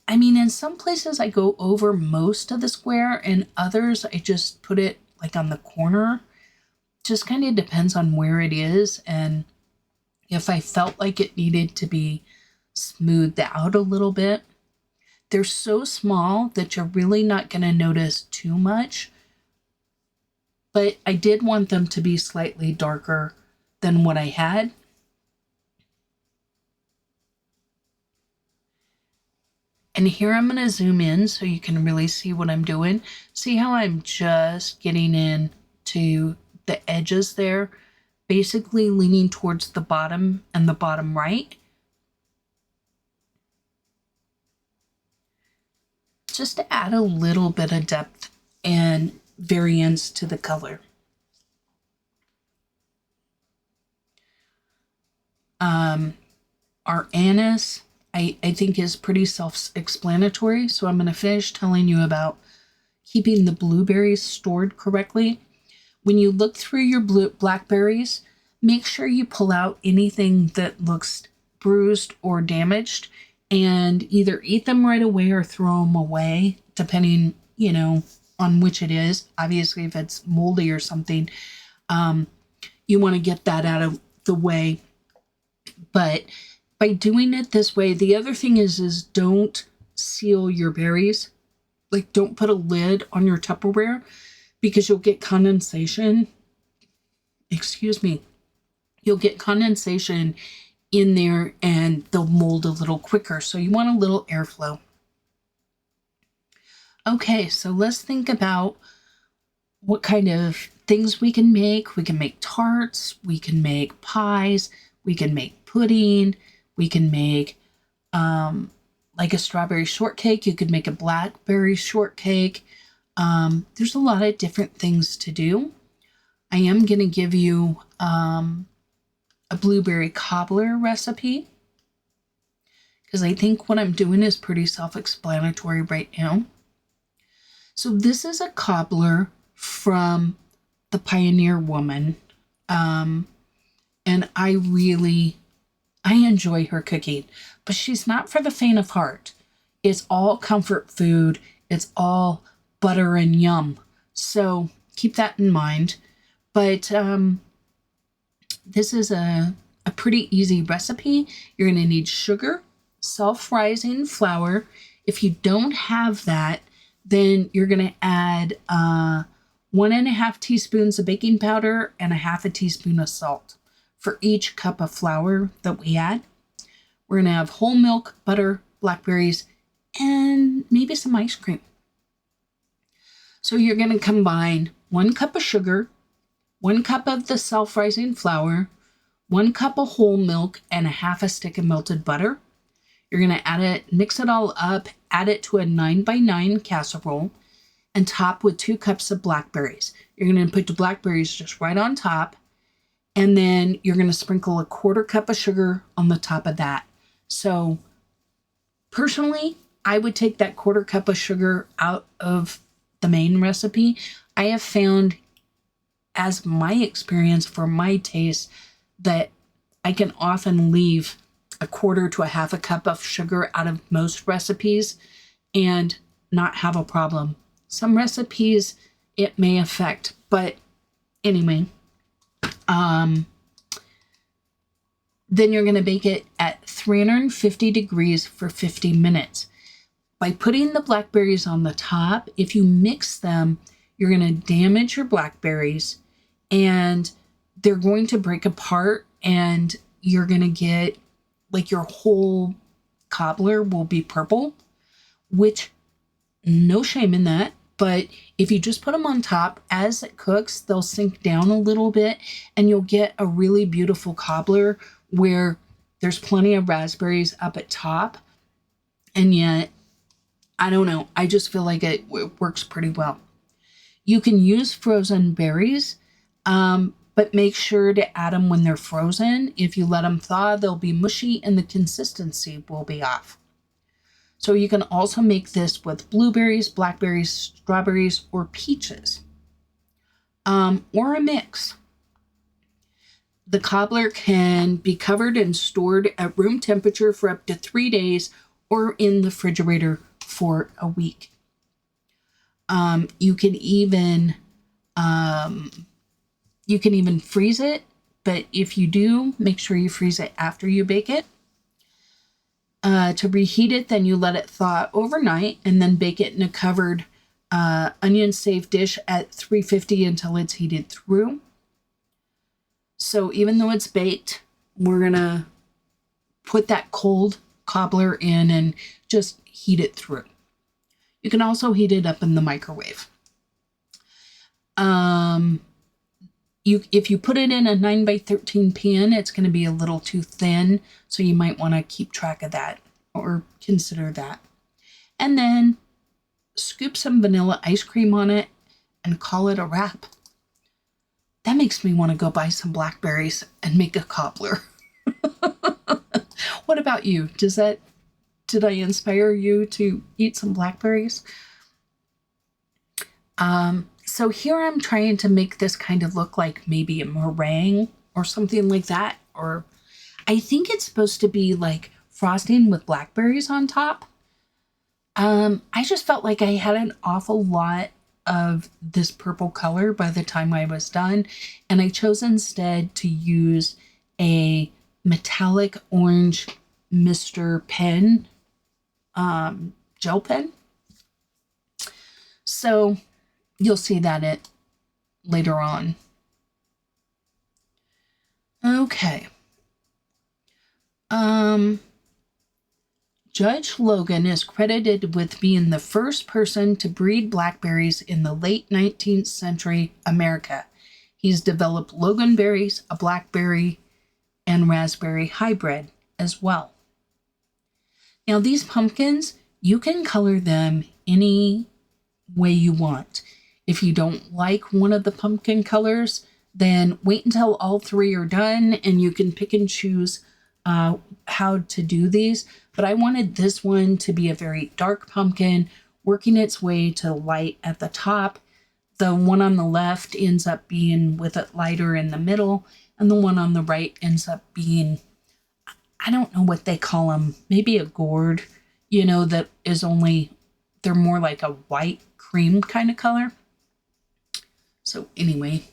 in some places I go over most of the square, and others I just put it like on the corner. Just kind of depends on where it is and if I felt like it needed to be smoothed out a little bit. They're so small that you're really not going to notice too much, but I did want them to be slightly darker than what I had. And here I'm going to zoom in so you can really see what I'm doing. See how I'm just getting in to the edges there, basically leaning towards the bottom and the bottom right. Just to add a little bit of depth and variance to the color. Our anise, I think, is pretty self-explanatory, so I'm going to finish telling you about keeping the blueberries stored correctly. When you look through your blackberries, make sure you pull out anything that looks bruised or damaged and either eat them right away or throw them away, depending, on which it is. Obviously, if it's moldy or something, you want to get that out of the way. But by doing it this way, the other thing is don't seal your berries. Like, don't put a lid on your Tupperware because you'll get condensation excuse me, you'll get condensation in there and they'll mold a little quicker. So you want a little airflow. Okay, so let's think about what kind of things we can make. We can make tarts, we can make pies, we can make pudding, we can make like a strawberry shortcake. You could make a blackberry shortcake. There's a lot of different things to do. I am going to give you a blueberry cobbler recipe because I think what I'm doing is pretty self-explanatory right now. So this is a cobbler from the Pioneer Woman. And I enjoy her cooking, but she's not for the faint of heart. It's all comfort food. It's all butter and yum. So keep that in mind. But this is a pretty easy recipe. You're going to need sugar, self-rising flour. If you don't have that, then you're going to add 1.5 teaspoons of baking powder and 1/2 teaspoon of salt for each cup of flour that we add. We're going to have whole milk, butter, blackberries, and maybe some ice cream. So you're going to combine 1 cup of sugar, 1 cup of the self-rising flour, 1 cup of whole milk, and 1/2 stick of melted butter. You're going to add it, mix it all up, add it to a 9x9 casserole, and top with 2 cups of blackberries. You're going to put the blackberries just right on top, and then you're going to sprinkle a 1/4 cup of sugar on the top of that. So personally, I would take that 1/4 cup of sugar out of the main recipe. I have found, as my experience for my taste, that I can often leave a 1/4 to 1/2 cup of sugar out of most recipes and not have a problem. Some recipes it may affect, but anyway, then you're going to bake it at 350 degrees for 50 minutes. By putting the blackberries on the top, if you mix them, you're going to damage your blackberries and they're going to break apart, and you're going to get like your whole cobbler will be purple, which no shame in that. But if you just put them on top, as it cooks, they'll sink down a little bit and you'll get a really beautiful cobbler where there's plenty of raspberries up at top. And yet, I don't know, I just feel like it works pretty well. You can use frozen berries, but make sure to add them when they're frozen. If you let them thaw, they'll be mushy and the consistency will be off. So you can also make this with blueberries, blackberries, strawberries, or peaches, or a mix. The cobbler can be covered and stored at room temperature for up to 3 days or in the refrigerator for a week. You can even freeze it, but if you do, make sure you freeze it after you bake it. To reheat it, then you let it thaw overnight and then bake it in a covered onion-safe dish at 350 until it's heated through. So even though it's baked, we're going to put that cold cobbler in and just heat it through. You can also heat it up in the microwave. If you put it in a 9x13 pan, it's going to be a little too thin, so you might want to keep track of that or consider that. And then scoop some vanilla ice cream on it and call it a wrap. That makes me want to go buy some blackberries and make a cobbler. What about you? Did I inspire you to eat some blackberries? So here I'm trying to make this kind of look like maybe a meringue or something like that. Or I think it's supposed to be like frosting with blackberries on top. I just felt like I had an awful lot of this purple color by the time I was done. And I chose instead to use a metallic orange Mr. Pen gel pen. So you'll see that later on. Okay. Judge Logan is credited with being the first person to breed blackberries in the late 19th century America. He's developed loganberries, a blackberry, and raspberry hybrid as well. Now, these pumpkins, you can color them any way you want. If you don't like one of the pumpkin colors, then wait until all three are done and you can pick and choose how to do these. But I wanted this one to be a very dark pumpkin, working its way to light at the top. The one on the left ends up being with it lighter in the middle, and the one on the right ends up being, I don't know what they call them, maybe a gourd, that is only, they're more like a white cream kind of color. So anyway,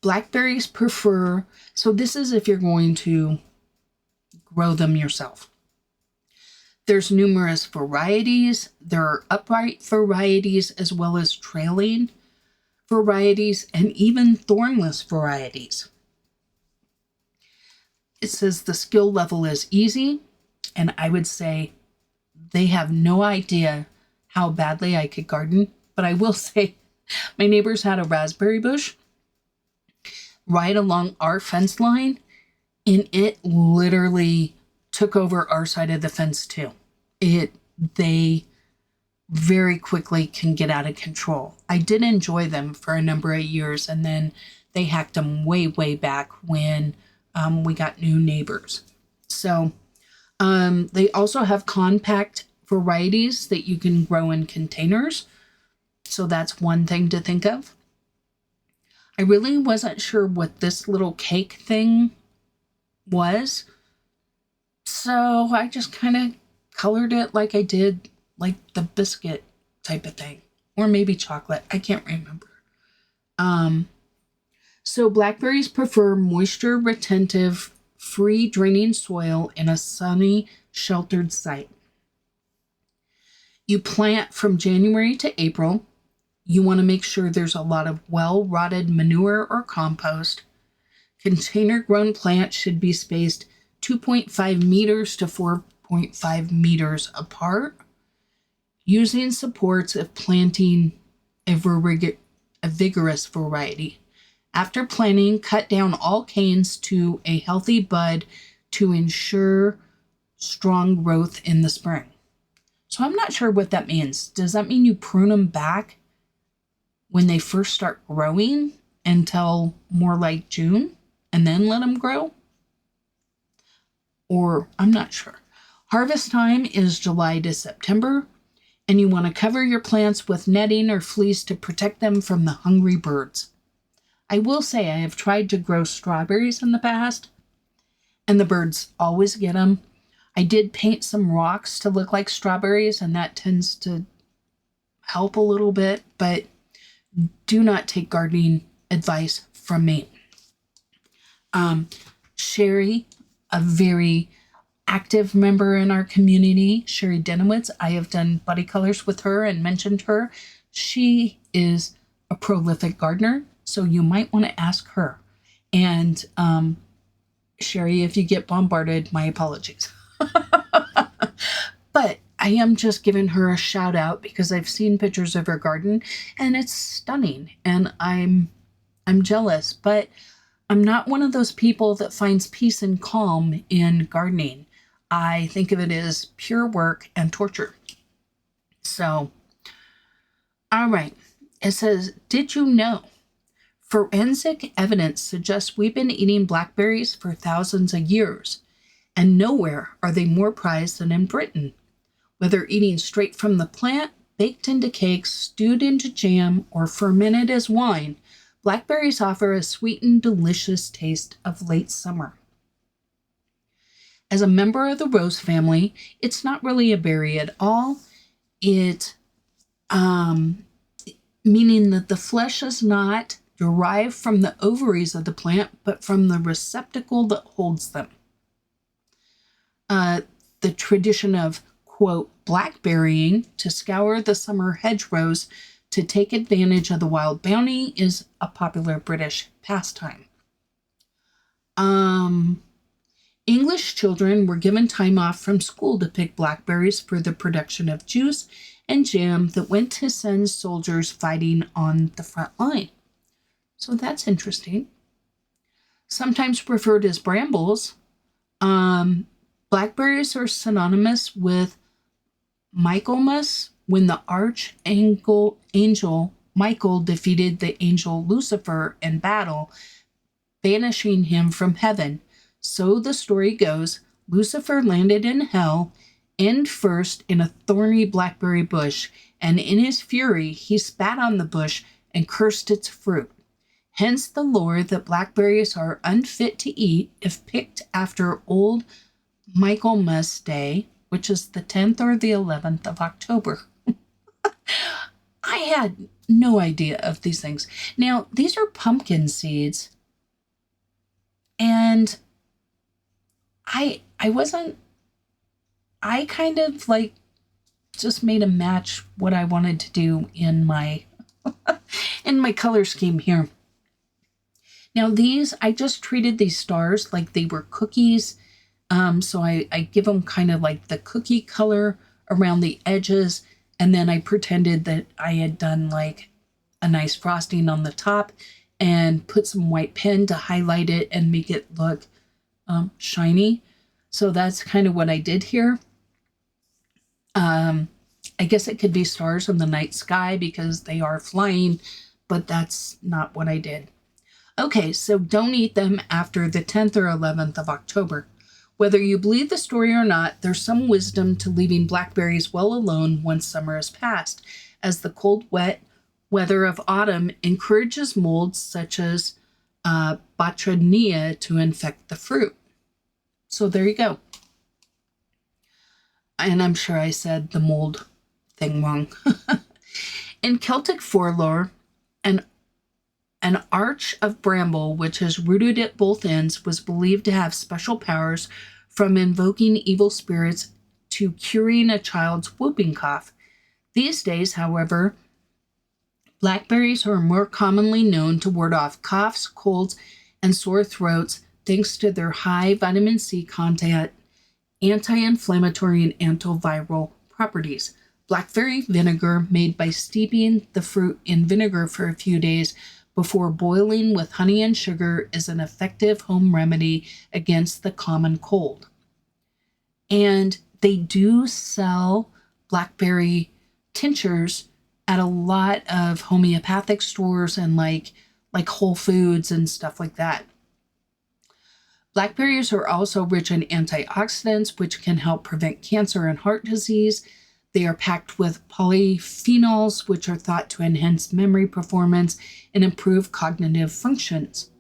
blackberries prefer, so this is if you're going to grow them yourself. There's numerous varieties. There are upright varieties as well as trailing varieties and even thornless varieties. It says the skill level is easy, and I would say they have no idea how badly I could garden, but I will say my neighbors had a raspberry bush right along our fence line, and it literally took over our side of the fence too. They very quickly can get out of control. I did enjoy them for a number of years, and then they hacked them way, way back when we got new neighbors. So they also have compact varieties that you can grow in containers. So that's one thing to think of. I really wasn't sure what this little cake thing was. So I just kind of colored it like I did like the biscuit type of thing. Or maybe chocolate. I can't remember. So blackberries prefer moisture retentive, free draining soil in a sunny, sheltered site. You plant from January to April. You want to make sure there's a lot of well-rotted manure or compost. Container-grown plants should be spaced 2.5 meters to 4.5 meters apart, using supports if planting a vigorous variety. After planting, cut down all canes to a healthy bud to ensure strong growth in the spring. So I'm not sure what that means. Does that mean you prune them back when they first start growing until more like June and then let them grow? Or I'm not sure. Harvest time is July to September, and you want to cover your plants with netting or fleece to protect them from the hungry birds. I will say I have tried to grow strawberries in the past, and the birds always get them. I did paint some rocks to look like strawberries, and that tends to help a little bit, but do not take gardening advice from me. Sherry, a very active member in our community, Sherry Denowitz, I have done buddy colors with her and mentioned her. She is a prolific gardener, so you might want to ask her. And Sherry, if you get bombarded, my apologies. But I am just giving her a shout out because I've seen pictures of her garden and it's stunning, and I'm jealous, but I'm not one of those people that finds peace and calm in gardening. I think of it as pure work and torture. So, all right. It says, did you know? Forensic evidence suggests we've been eating blackberries for thousands of years, and nowhere are they more prized than in Britain. Whether eating straight from the plant, baked into cakes, stewed into jam, or fermented as wine, blackberries offer a sweet and delicious taste of late summer. As a member of the rose family, it's not really a berry at all. It, meaning that the flesh is not derived from the ovaries of the plant, but from the receptacle that holds them. The tradition of, quote, blackberrying to scour the summer hedgerows to take advantage of the wild bounty is a popular British pastime. English children were given time off from school to pick blackberries for the production of juice and jam that went to send soldiers fighting on the front line. So that's interesting. Sometimes referred as brambles, blackberries are synonymous with Michaelmas, when the archangel Michael defeated the angel Lucifer in battle, banishing him from heaven. So the story goes, Lucifer landed in hell, end first in a thorny blackberry bush, and in his fury he spat on the bush and cursed its fruit. Hence the lore that blackberries are unfit to eat if picked after old Michaelmas Day, which is the 10th or the 11th of October. I had no idea of these things. Now, these are pumpkin seeds, and I kind of like just made a match what I wanted to do in my in my color scheme here. Now these, I just treated these stars like they were cookies. So I give them kind of like the cookie color around the edges, and then I pretended that I had done like a nice frosting on the top and put some white pen to highlight it and make it look shiny. So that's kind of what I did here. I guess it could be stars in the night sky because they are flying, but that's not what I did. Okay, so don't eat them after the 10th or 11th of October. Whether you believe the story or not, there's some wisdom to leaving blackberries well alone once summer has passed, as the cold, wet weather of autumn encourages molds such as Botrytis to infect the fruit. So there you go. And I'm sure I said the mold thing wrong. In Celtic folklore, an arch of bramble, which is rooted at both ends, was believed to have special powers from invoking evil spirits to curing a child's whooping cough. These days, however, blackberries are more commonly known to ward off coughs, colds, and sore throats thanks to their high vitamin C content, anti-inflammatory, and antiviral properties. Blackberry vinegar, made by steeping the fruit in vinegar for a few days before boiling with honey and sugar, is an effective home remedy against the common cold. And they do sell blackberry tinctures at a lot of homeopathic stores and like Whole Foods and stuff like that. Blackberries are also rich in antioxidants, which can help prevent cancer and heart disease. They are packed with polyphenols, which are thought to enhance memory performance and improve cognitive functions.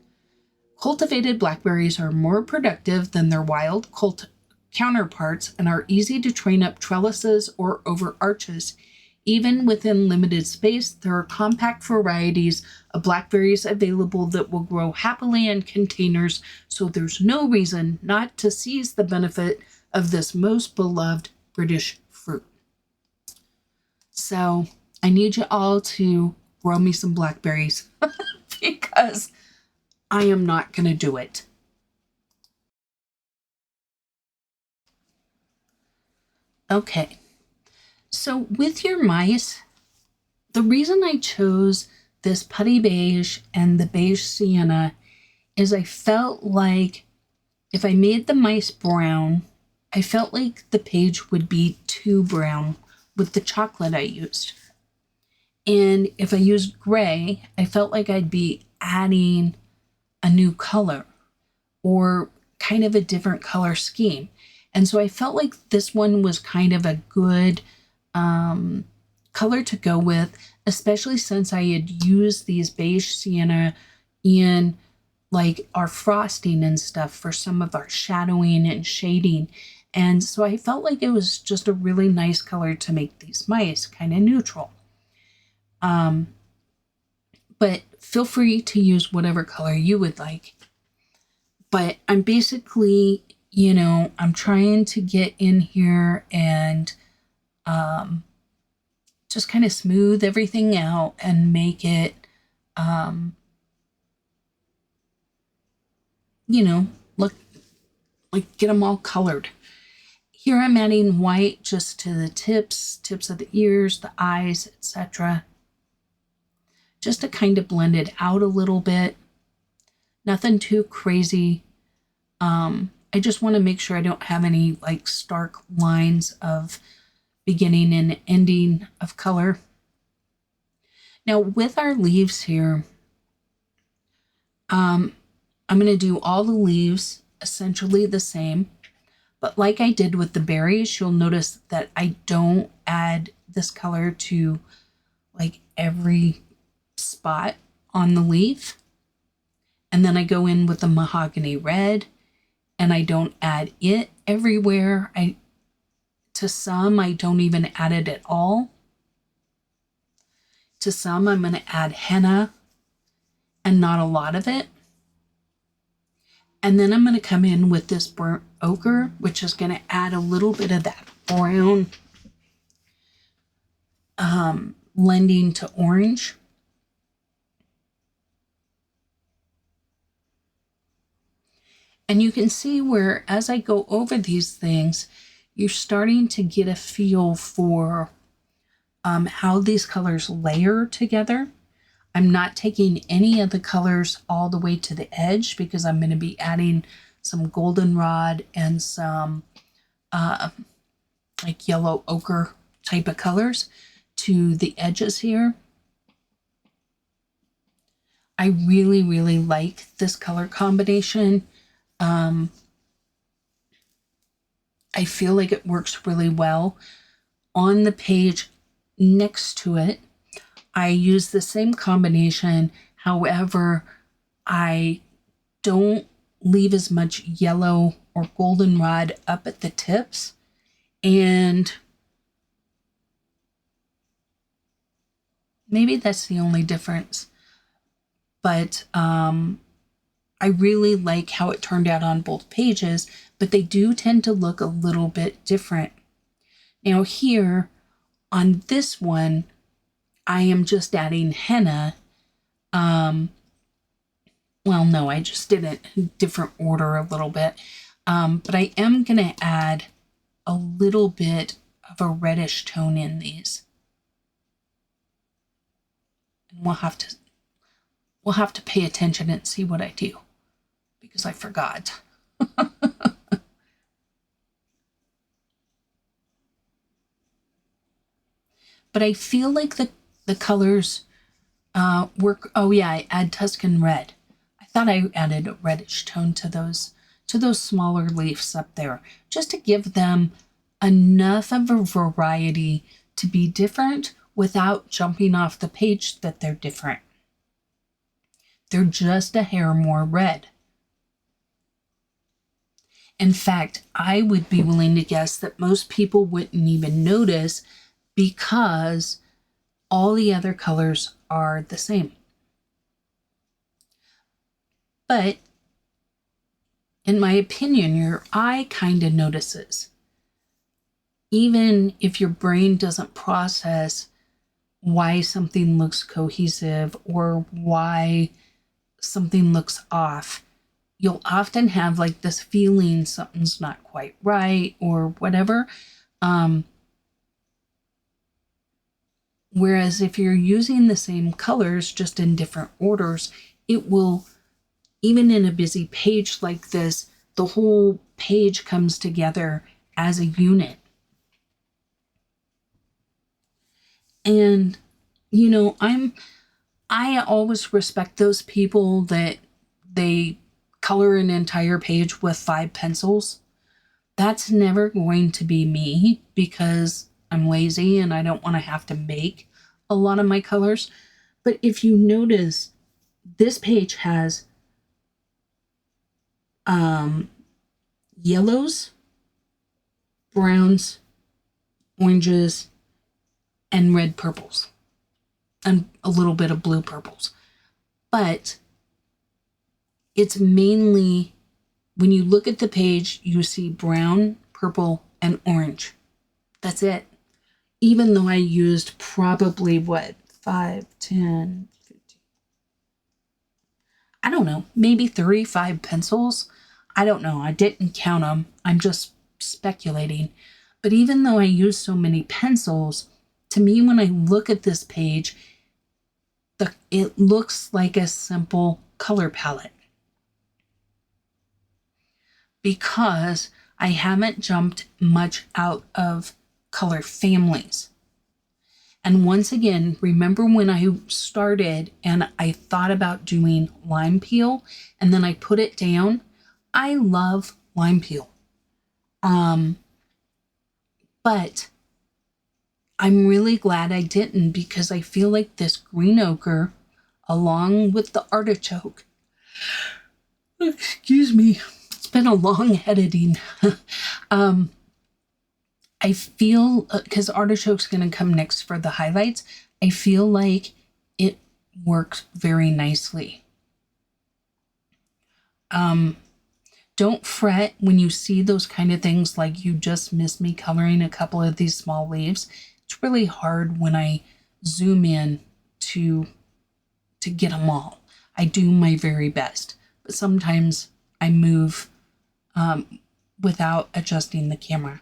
Cultivated blackberries are more productive than their wild counterparts and are easy to train up trellises or over arches. Even within limited space, there are compact varieties of blackberries available that will grow happily in containers, so there's no reason not to seize the benefit of this most beloved British fruit. So I need you all to grow me some blackberries because I am not going to do it. Okay, so with your mice, the reason I chose this putty beige and the beige sienna is I felt like if I made the mice brown, I felt like the page would be too brown with the chocolate I used. And if I used gray, I felt like I'd be adding a new color or kind of a different color scheme. And so I felt like this one was kind of a good color to go with, especially since I had used these beige sienna in like our frosting and stuff for some of our shadowing and shading. And so I felt like it was just a really nice color to make these mice kind of neutral. But feel free to use whatever color you would like. But I'm basically, I'm trying to get in here and just kind of smooth everything out and make it, you know, look like, get them all colored. Here I'm adding white just to the tips of the ears, the eyes, etc. Just to kind of blend it out a little bit. Nothing too crazy. I just want to make sure I don't have any like stark lines of beginning and ending of color. Now with our leaves here, I'm going to do all the leaves essentially the same. But like I did with the berries, you'll notice that I don't add this color to like every spot on the leaf. And then I go in with the mahogany red, and I don't add it everywhere. To some, I don't even add it at all. To some, I'm going to add henna and not a lot of it. And then I'm going to come in with this burnt ochre, which is going to add a little bit of that brown blending to orange. And you can see where as I go over these things, you're starting to get a feel for how these colors layer together. I'm not taking any of the colors all the way to the edge because I'm going to be adding some goldenrod and some like yellow ochre type of colors to the edges here. I really, really like this color combination. I feel like it works really well. On the page next to it, I use the same combination. However, I don't leave as much yellow or goldenrod up at the tips. And maybe that's the only difference. But I really like how it turned out on both pages, but they do tend to look a little bit different. Now here, on this one, I am just adding henna. Well, no, I just did it in different order a little bit. But I am going to add a little bit of a reddish tone in these. And we'll have to pay attention and see what I do, because I forgot. But I feel like the colors work. Oh yeah, I add Tuscan red. I thought I added a reddish tone to those smaller leaves up there, just to give them enough of a variety to be different without jumping off the page that they're different. They're just a hair more red. In fact, I would be willing to guess that most people wouldn't even notice because all the other colors are the same. But in my opinion, your eye kind of notices. Even if your brain doesn't process why something looks cohesive or why something looks off, you'll often have like this feeling something's not quite right or whatever. Whereas if you're using the same colors just in different orders, it will, even in a busy page like this, the whole page comes together as a unit. And, you know, I always respect those people that they color an entire page with 5 pencils. That's never going to be me because I'm lazy and I don't want to have to make a lot of my colors. But if you notice, this page has yellows, browns, oranges, and red purples, and a little bit of blue purples. But it's mainly, when you look at the page, you see brown, purple, and orange. That's it. even though I used probably what, 5, 10, 15, I don't know, maybe 35 pencils. I don't know. I didn't count them. I'm just speculating. But even though I used so many pencils, to me, when I look at this page, it looks like a simple color palette because I haven't jumped much out of color families. And once again, remember when I started and I thought about doing lime peel and then I put it down? I love lime peel. But I'm really glad I didn't because I feel like this green ochre, along with the artichoke, excuse me, it's been a long editing. I feel, because artichoke's going to come next for the highlights, I feel like it works very nicely. Don't fret when you see those kind of things like you just missed me coloring a couple of these small leaves. It's really hard when I zoom in to get them all. I do my very best, but sometimes I move without adjusting the camera.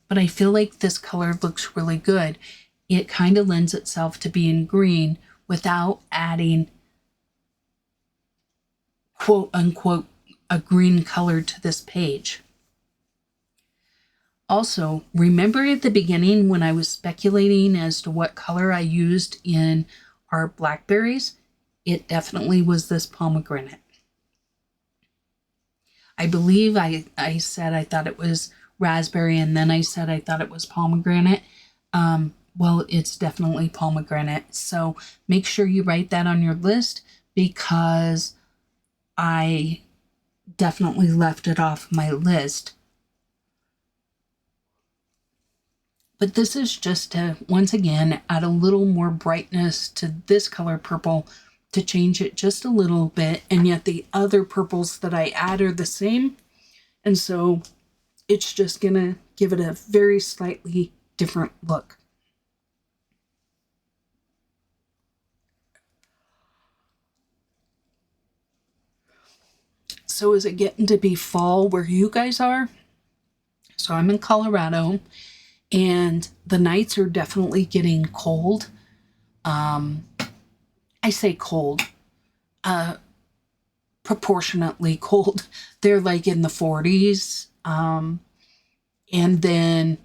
But I feel like this color looks really good. It kind of lends itself to being green without adding, quote unquote, a green color to this page. Also, remember at the beginning when I was speculating as to what color I used in our blackberries? It definitely was this pomegranate. I believe I said I thought it was raspberry, and then I said I thought it was pomegranate. Well, it's definitely pomegranate. So make sure you write that on your list because I definitely left it off my list. But this is just to, once again, add a little more brightness to this color purple to change it just a little bit. And yet the other purples that I add are the same. And so it's just going to give it a very slightly different look. So is it getting to be fall where you guys are? So I'm in Colorado and the nights are definitely getting cold. I say cold, proportionately cold. They're like in the 40s. And then,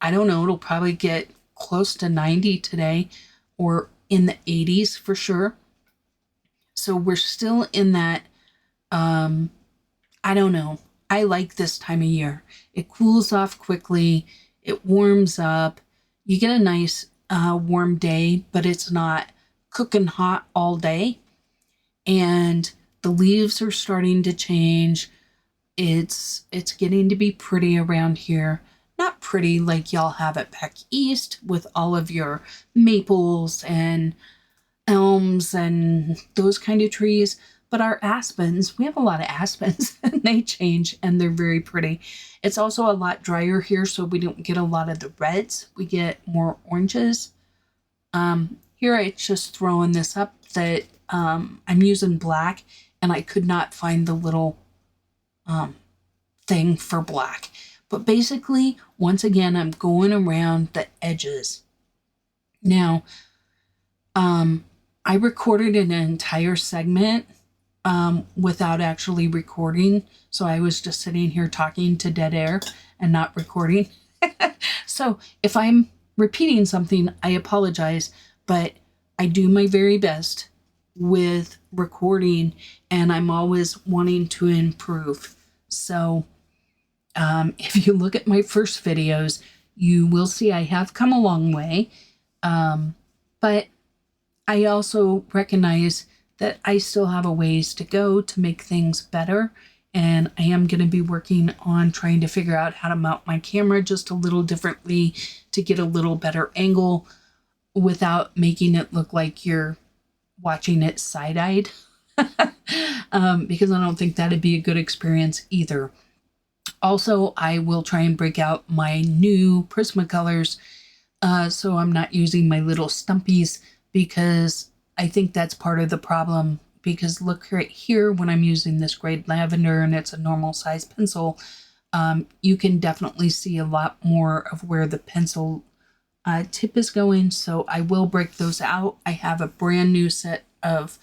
I don't know, it'll probably get close to 90 today or in the 80s for sure. So we're still in that, I don't know. I like this time of year. It cools off quickly. It warms up. You get a nice warm day, but it's not cooking hot all day. And the leaves are starting to change. It's getting to be pretty around here. Not pretty like y'all have it back east with all of your maples and elms and those kind of trees. But our aspens, we have a lot of aspens and they change and they're very pretty. It's also a lot drier here, so we don't get a lot of the reds. We get more oranges. Here I just throwing this up that I'm using black and I could not find the little thing for black. But basically, once again, I'm going around the edges. Now, I recorded an entire segment without actually recording. So I was just sitting here talking to dead air and not recording. So if I'm repeating something, I apologize, but I do my very best with recording and I'm always wanting to improve. So if you look at my first videos, you will see I have come a long way. But I also recognize that I still have a ways to go to make things better. And I am going to be working on trying to figure out how to mount my camera just a little differently to get a little better angle without making it look like you're watching it side-eyed. Because I don't think that'd be a good experience either. Also, I will try and break out my new Prismacolors, so I'm not using my little stumpies, because I think that's part of the problem. Because look right here, when I'm using this grade lavender and it's a normal size pencil, you can definitely see a lot more of where the pencil tip is going. So I will break those out. I have a brand new set of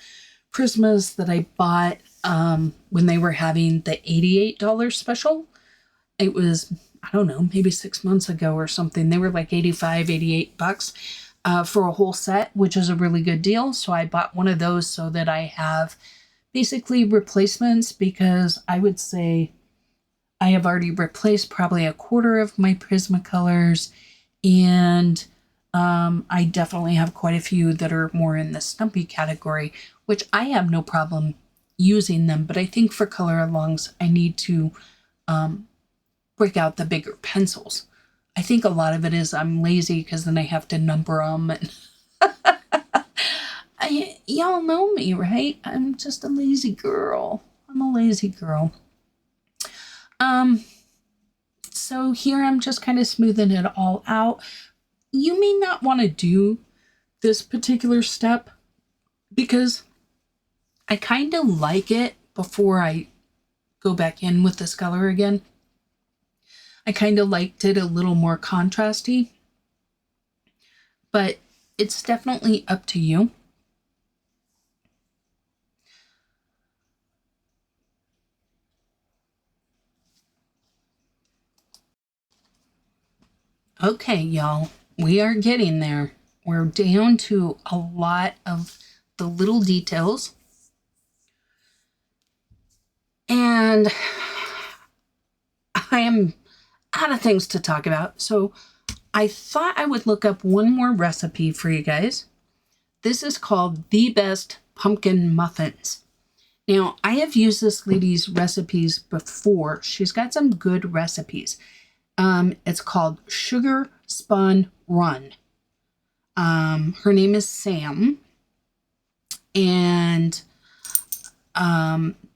Prismas that I bought when they were having the $88 special. It was, I don't know, maybe 6 months ago or something. They were like 85, 88 bucks for a whole set, which is a really good deal. So I bought one of those so that I have basically replacements, because I would say I have already replaced probably a quarter of my Prismacolors, and I definitely have quite a few that are more in the stumpy category, which I have no problem using them. But I think for color alongs, I need to break out the bigger pencils. I think a lot of it is I'm lazy, because then I have to number them. And y'all know me, right? I'm just a lazy girl. I'm a lazy girl. So here I'm just kind of smoothing it all out. You may not want to do this particular step, because I kind of like it before I go back in with this color again. I kind of liked it a little more contrasty, but it's definitely up to you. Okay, y'all, we are getting there. We're down to a lot of the little details. And I am out of things to talk about. So I thought I would look up one more recipe for you guys. This is called The Best Pumpkin Muffins. Now, I have used this lady's recipes before. She's got some good recipes. It's called Sugar Spun Run. Her name is Sam. And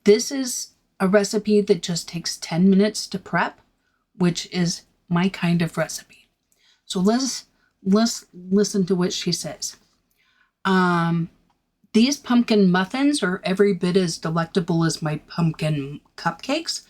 this is a recipe that just takes 10 minutes to prep, which is my kind of recipe. So let's listen to what she says. These pumpkin muffins are every bit as delectable as my pumpkin cupcakes,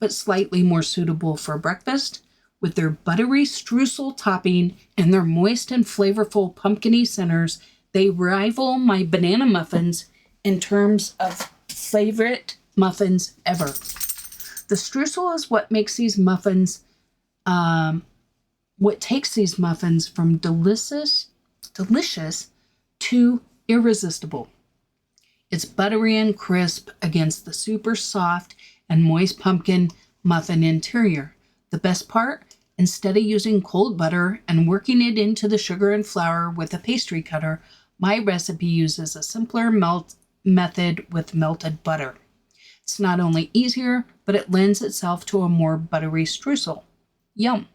but slightly more suitable for breakfast. With their buttery streusel topping and their moist and flavorful pumpkiny centers, they rival my banana muffins in terms of favorite muffins ever. The streusel is what makes these muffins, what takes these muffins from delicious to irresistible. It's buttery and crisp against the super soft and moist pumpkin muffin interior. The best part? Instead of using cold butter and working it into the sugar and flour with a pastry cutter, my recipe uses a simpler method with melted butter. It's not only easier, but it lends itself to a more buttery streusel. Yum.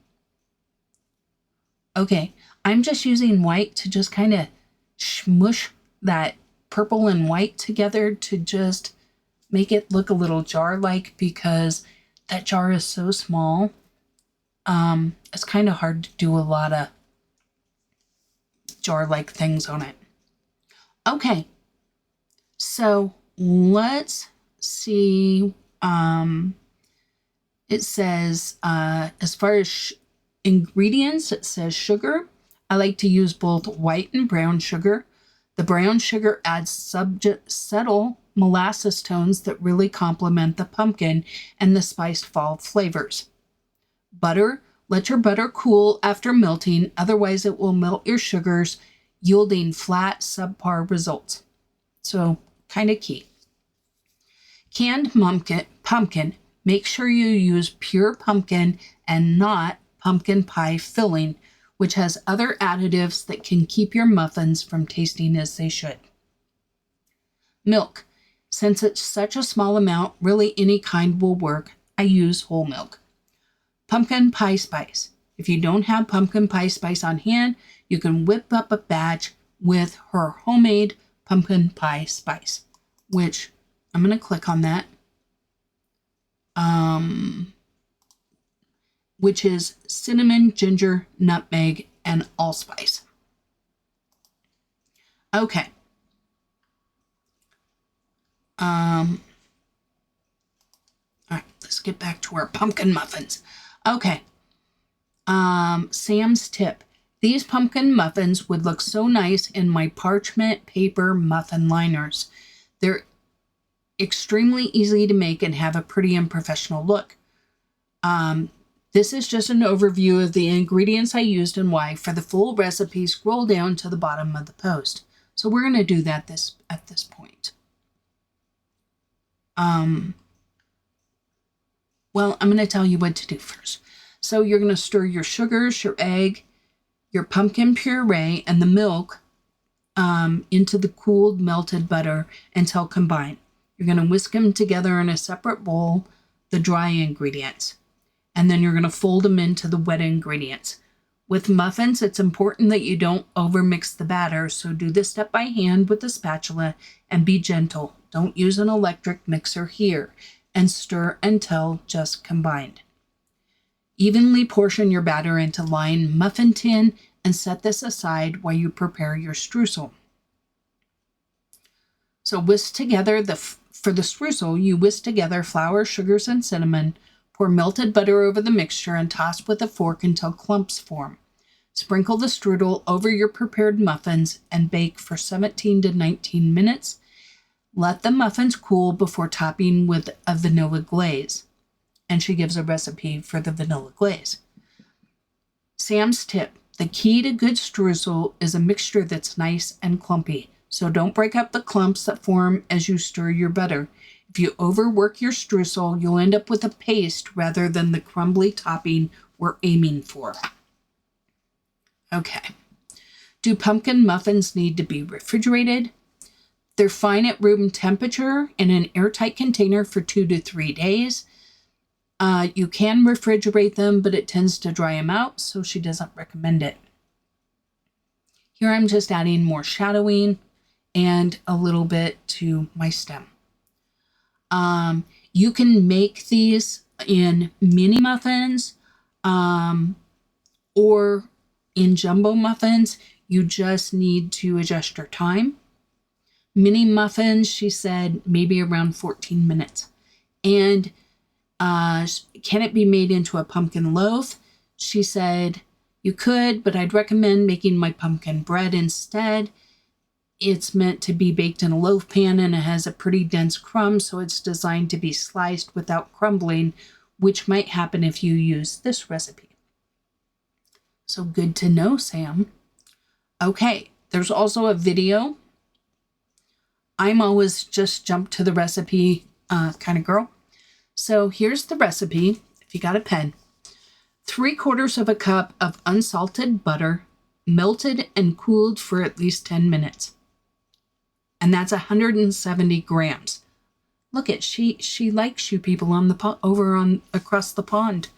Okay, I'm just using white to just kind of smush that purple and white together to just make it look a little jar-like, because that jar is so small. It's kind of hard to do a lot of jar-like things on it. Okay, so let's see. It says, as far as ingredients, it says sugar. I like to use both white and brown sugar. The brown sugar adds subtle molasses tones that really complement the pumpkin and the spiced fall flavors. Butter. Let your butter cool after melting, otherwise it will melt your sugars, yielding flat, subpar results. So, kind of key. Canned pumpkin. Make sure you use pure pumpkin and not pumpkin pie filling, which has other additives that can keep your muffins from tasting as they should. Milk. Since it's such a small amount, really any kind will work. I use whole milk. Pumpkin pie spice. If you don't have pumpkin pie spice on hand, you can whip up a batch with her homemade pumpkin pie spice, which I'm going to click on that. which is cinnamon, ginger, nutmeg, and allspice. Okay. All right, let's get back to our pumpkin muffins. Okay. Sam's tip. These pumpkin muffins would look so nice in my parchment paper muffin liners. They're extremely easy to make and have a pretty and professional look. This is just an overview of the ingredients I used and why. For the full recipe, scroll down to the bottom of the post. So we're going to do that at this point. Well, I'm going to tell you what to do first. So you're going to stir your sugars, your egg, your pumpkin puree, and the milk into the cooled melted butter until combined. You're going to whisk them together in a separate bowl, the dry ingredients. And then you're going to fold them into the wet ingredients. With muffins, it's important that you don't overmix the batter, so do this step by hand with a spatula and be gentle. Don't use an electric mixer here, and stir until just combined. Evenly portion your batter into lined muffin tin and set this aside while you prepare your streusel. So whisk together for the streusel, you whisk together flour, sugars, and cinnamon. Pour melted butter over the mixture and toss with a fork until clumps form. Sprinkle the strudel over your prepared muffins and bake for 17 to 19 minutes. Let the muffins cool before topping with a vanilla glaze. And she gives a recipe for the vanilla glaze. Sam's tip. The key to good streusel is a mixture that's nice and clumpy. So don't break up the clumps that form as you stir your butter. If you overwork your streusel, you'll end up with a paste rather than the crumbly topping we're aiming for. Okay. Do pumpkin muffins need to be refrigerated? They're fine at room temperature in an airtight container for 2 to 3 days. You can refrigerate them, but it tends to dry them out, so she doesn't recommend it. Here I'm just adding more shadowing and a little bit to my stem. You can make these in mini muffins or in jumbo muffins. You just need to adjust your time. Mini muffins, she said, maybe around 14 minutes. And can it be made into a pumpkin loaf? She said, you could, but I'd recommend making my pumpkin bread instead. It's meant to be baked in a loaf pan and it has a pretty dense crumb, so it's designed to be sliced without crumbling, which might happen if you use this recipe. So good to know, Sam. Okay, there's also a video. I'm always just jump to the recipe kind of girl. So here's the recipe, if you got a pen. 3/4 cup of unsalted butter, melted and cooled for at least 10 minutes. And that's 170 grams. Look at, she likes you people on the across the pond.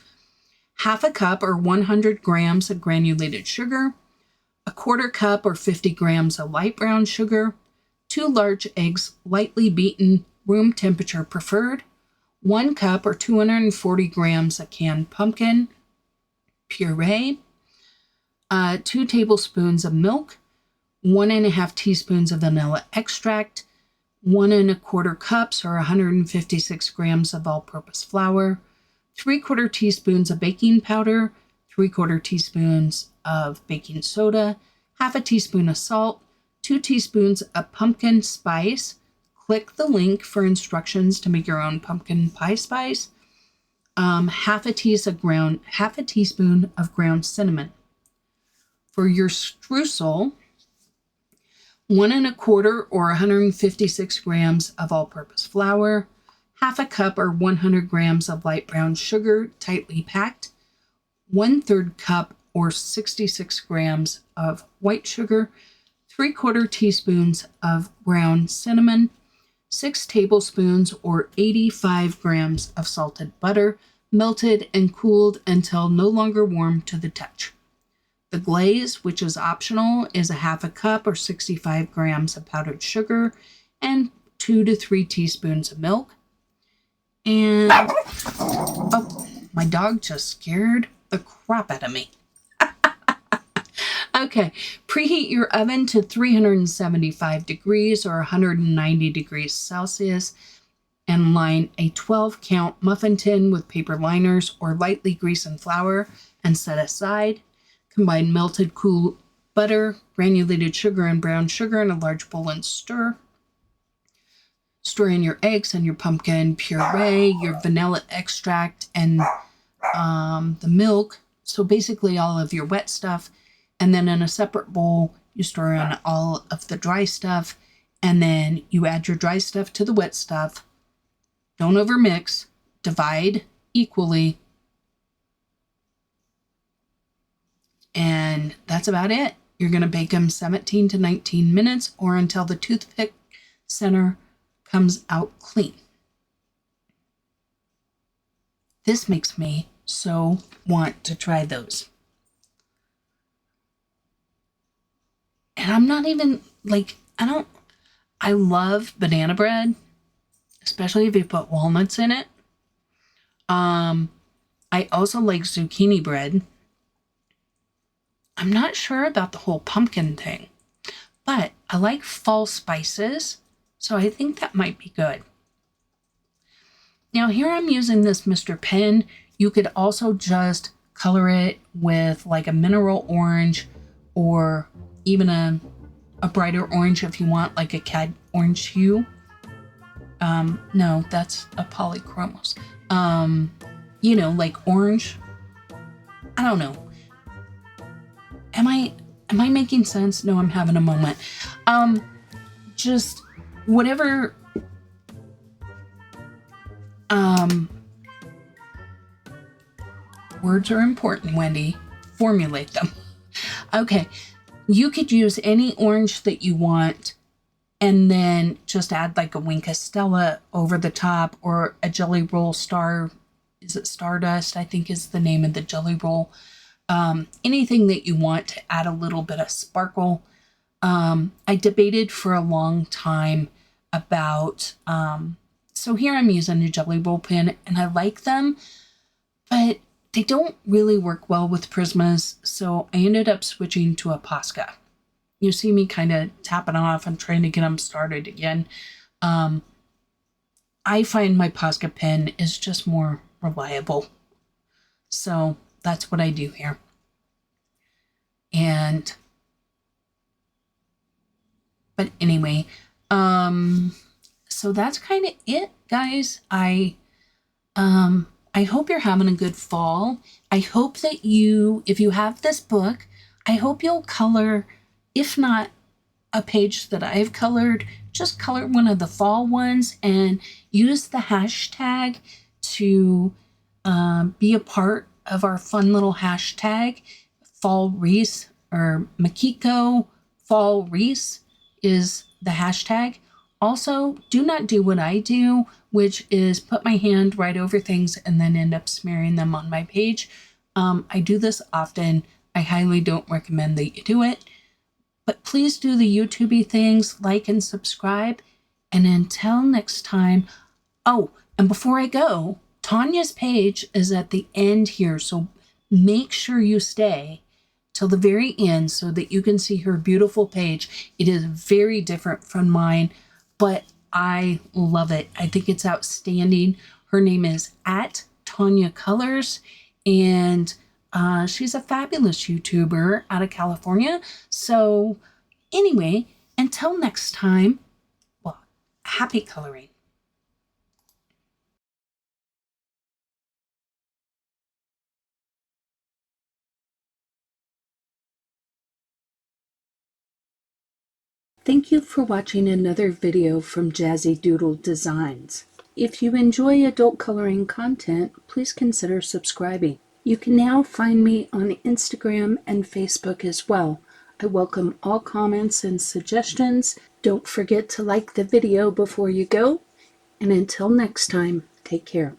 1/2 cup or 100 grams of granulated sugar, 1/4 cup or 50 grams of light brown sugar, 2 large eggs lightly beaten, room temperature preferred, 1 cup or 240 grams of canned pumpkin puree, 2 tablespoons of milk, 1½ teaspoons of vanilla extract, 1 1/4 cups or 156 grams of all-purpose flour, 3/4 teaspoons of baking powder, 3/4 teaspoons of baking soda, 1/2 teaspoon of salt, 2 teaspoons of pumpkin spice. Click the link for instructions to make your own pumpkin pie spice. 1/2 teaspoon of ground cinnamon. For your streusel, 1 1/4 or 156 grams of all-purpose flour, 1/2 cup or 100 grams of light brown sugar, tightly packed, 1/3 cup or 66 grams of white sugar, 3/4 teaspoons of ground cinnamon, 6 tablespoons or 85 grams of salted butter, melted and cooled until no longer warm to the touch. The glaze, which is optional, is 1/2 cup or 65 grams of powdered sugar and 2 to 3 teaspoons of milk. And, oh, my dog just scared the crap out of me. Okay, preheat your oven to 375 degrees or 190 degrees Celsius and line a 12-count muffin tin with paper liners or lightly grease and flour and set aside. Combine melted cool butter, granulated sugar, and brown sugar in a large bowl and stir. Stir in your eggs and your pumpkin puree, your vanilla extract, and the milk. So basically all of your wet stuff. And then in a separate bowl, you stir in all of the dry stuff. And then you add your dry stuff to the wet stuff. Don't overmix. Divide equally. And that's about it. You're going to bake them 17 to 19 minutes or until the toothpick center comes out clean. This makes me so want to try those. And I'm not even like, I love banana bread, especially if you put walnuts in it. I also like zucchini bread. I'm not sure about the whole pumpkin thing, but I like fall spices, so I think that might be good. Now here I'm using this Mr. Pen. You could also just color it with like a mineral orange or even a brighter orange if you want, like a cad orange hue. No, that's a polychromos. You know, like orange. I don't know. Am I making sense? No, I'm having a moment. Just whatever. Words are important, Wendy. Formulate them. Okay. You could use any orange that you want and then just add like a wink of Stella over the top or a Jelly Roll star. Is it Stardust? I think is the name of the Jelly Roll. Anything that you want to add a little bit of sparkle. I debated for a long time about, so here I'm using a Jelly Roll pen and I like them, but they don't really work well with Prismas, so I ended up switching to a Posca. You see me kind of tapping off and trying to get them started again. I find my Posca pen is just more reliable. So that's what I do here. But anyway, so that's kind of it, guys. I hope you're having a good fall. I hope that if you have this book, I hope you'll color, if not a page that I've colored, just color one of the fall ones and use the hashtag to be a part of our fun little hashtag. Fall Wreaths or Makiko Fall Wreaths is the hashtag. Also, do not do what I do, which is put my hand right over things and then end up smearing them on my page. I do this often. I highly don't recommend that you do it. But please do the YouTubey things, like and subscribe. And until next time, oh, and before I go, Tanya's page is at the end here, so make sure you stay till the very end so that you can see her beautiful page. It is very different from mine, but I love it. I think it's outstanding. Her name is @TanyaColors, and she's a fabulous YouTuber out of California. So anyway, until next time, well, happy coloring. Thank you for watching another video from Jazzydoodledesigns. If you enjoy adult coloring content, please consider subscribing. You can now find me on Instagram and Facebook as well. I welcome all comments and suggestions. Don't forget to like the video before you go. And until next time, take care.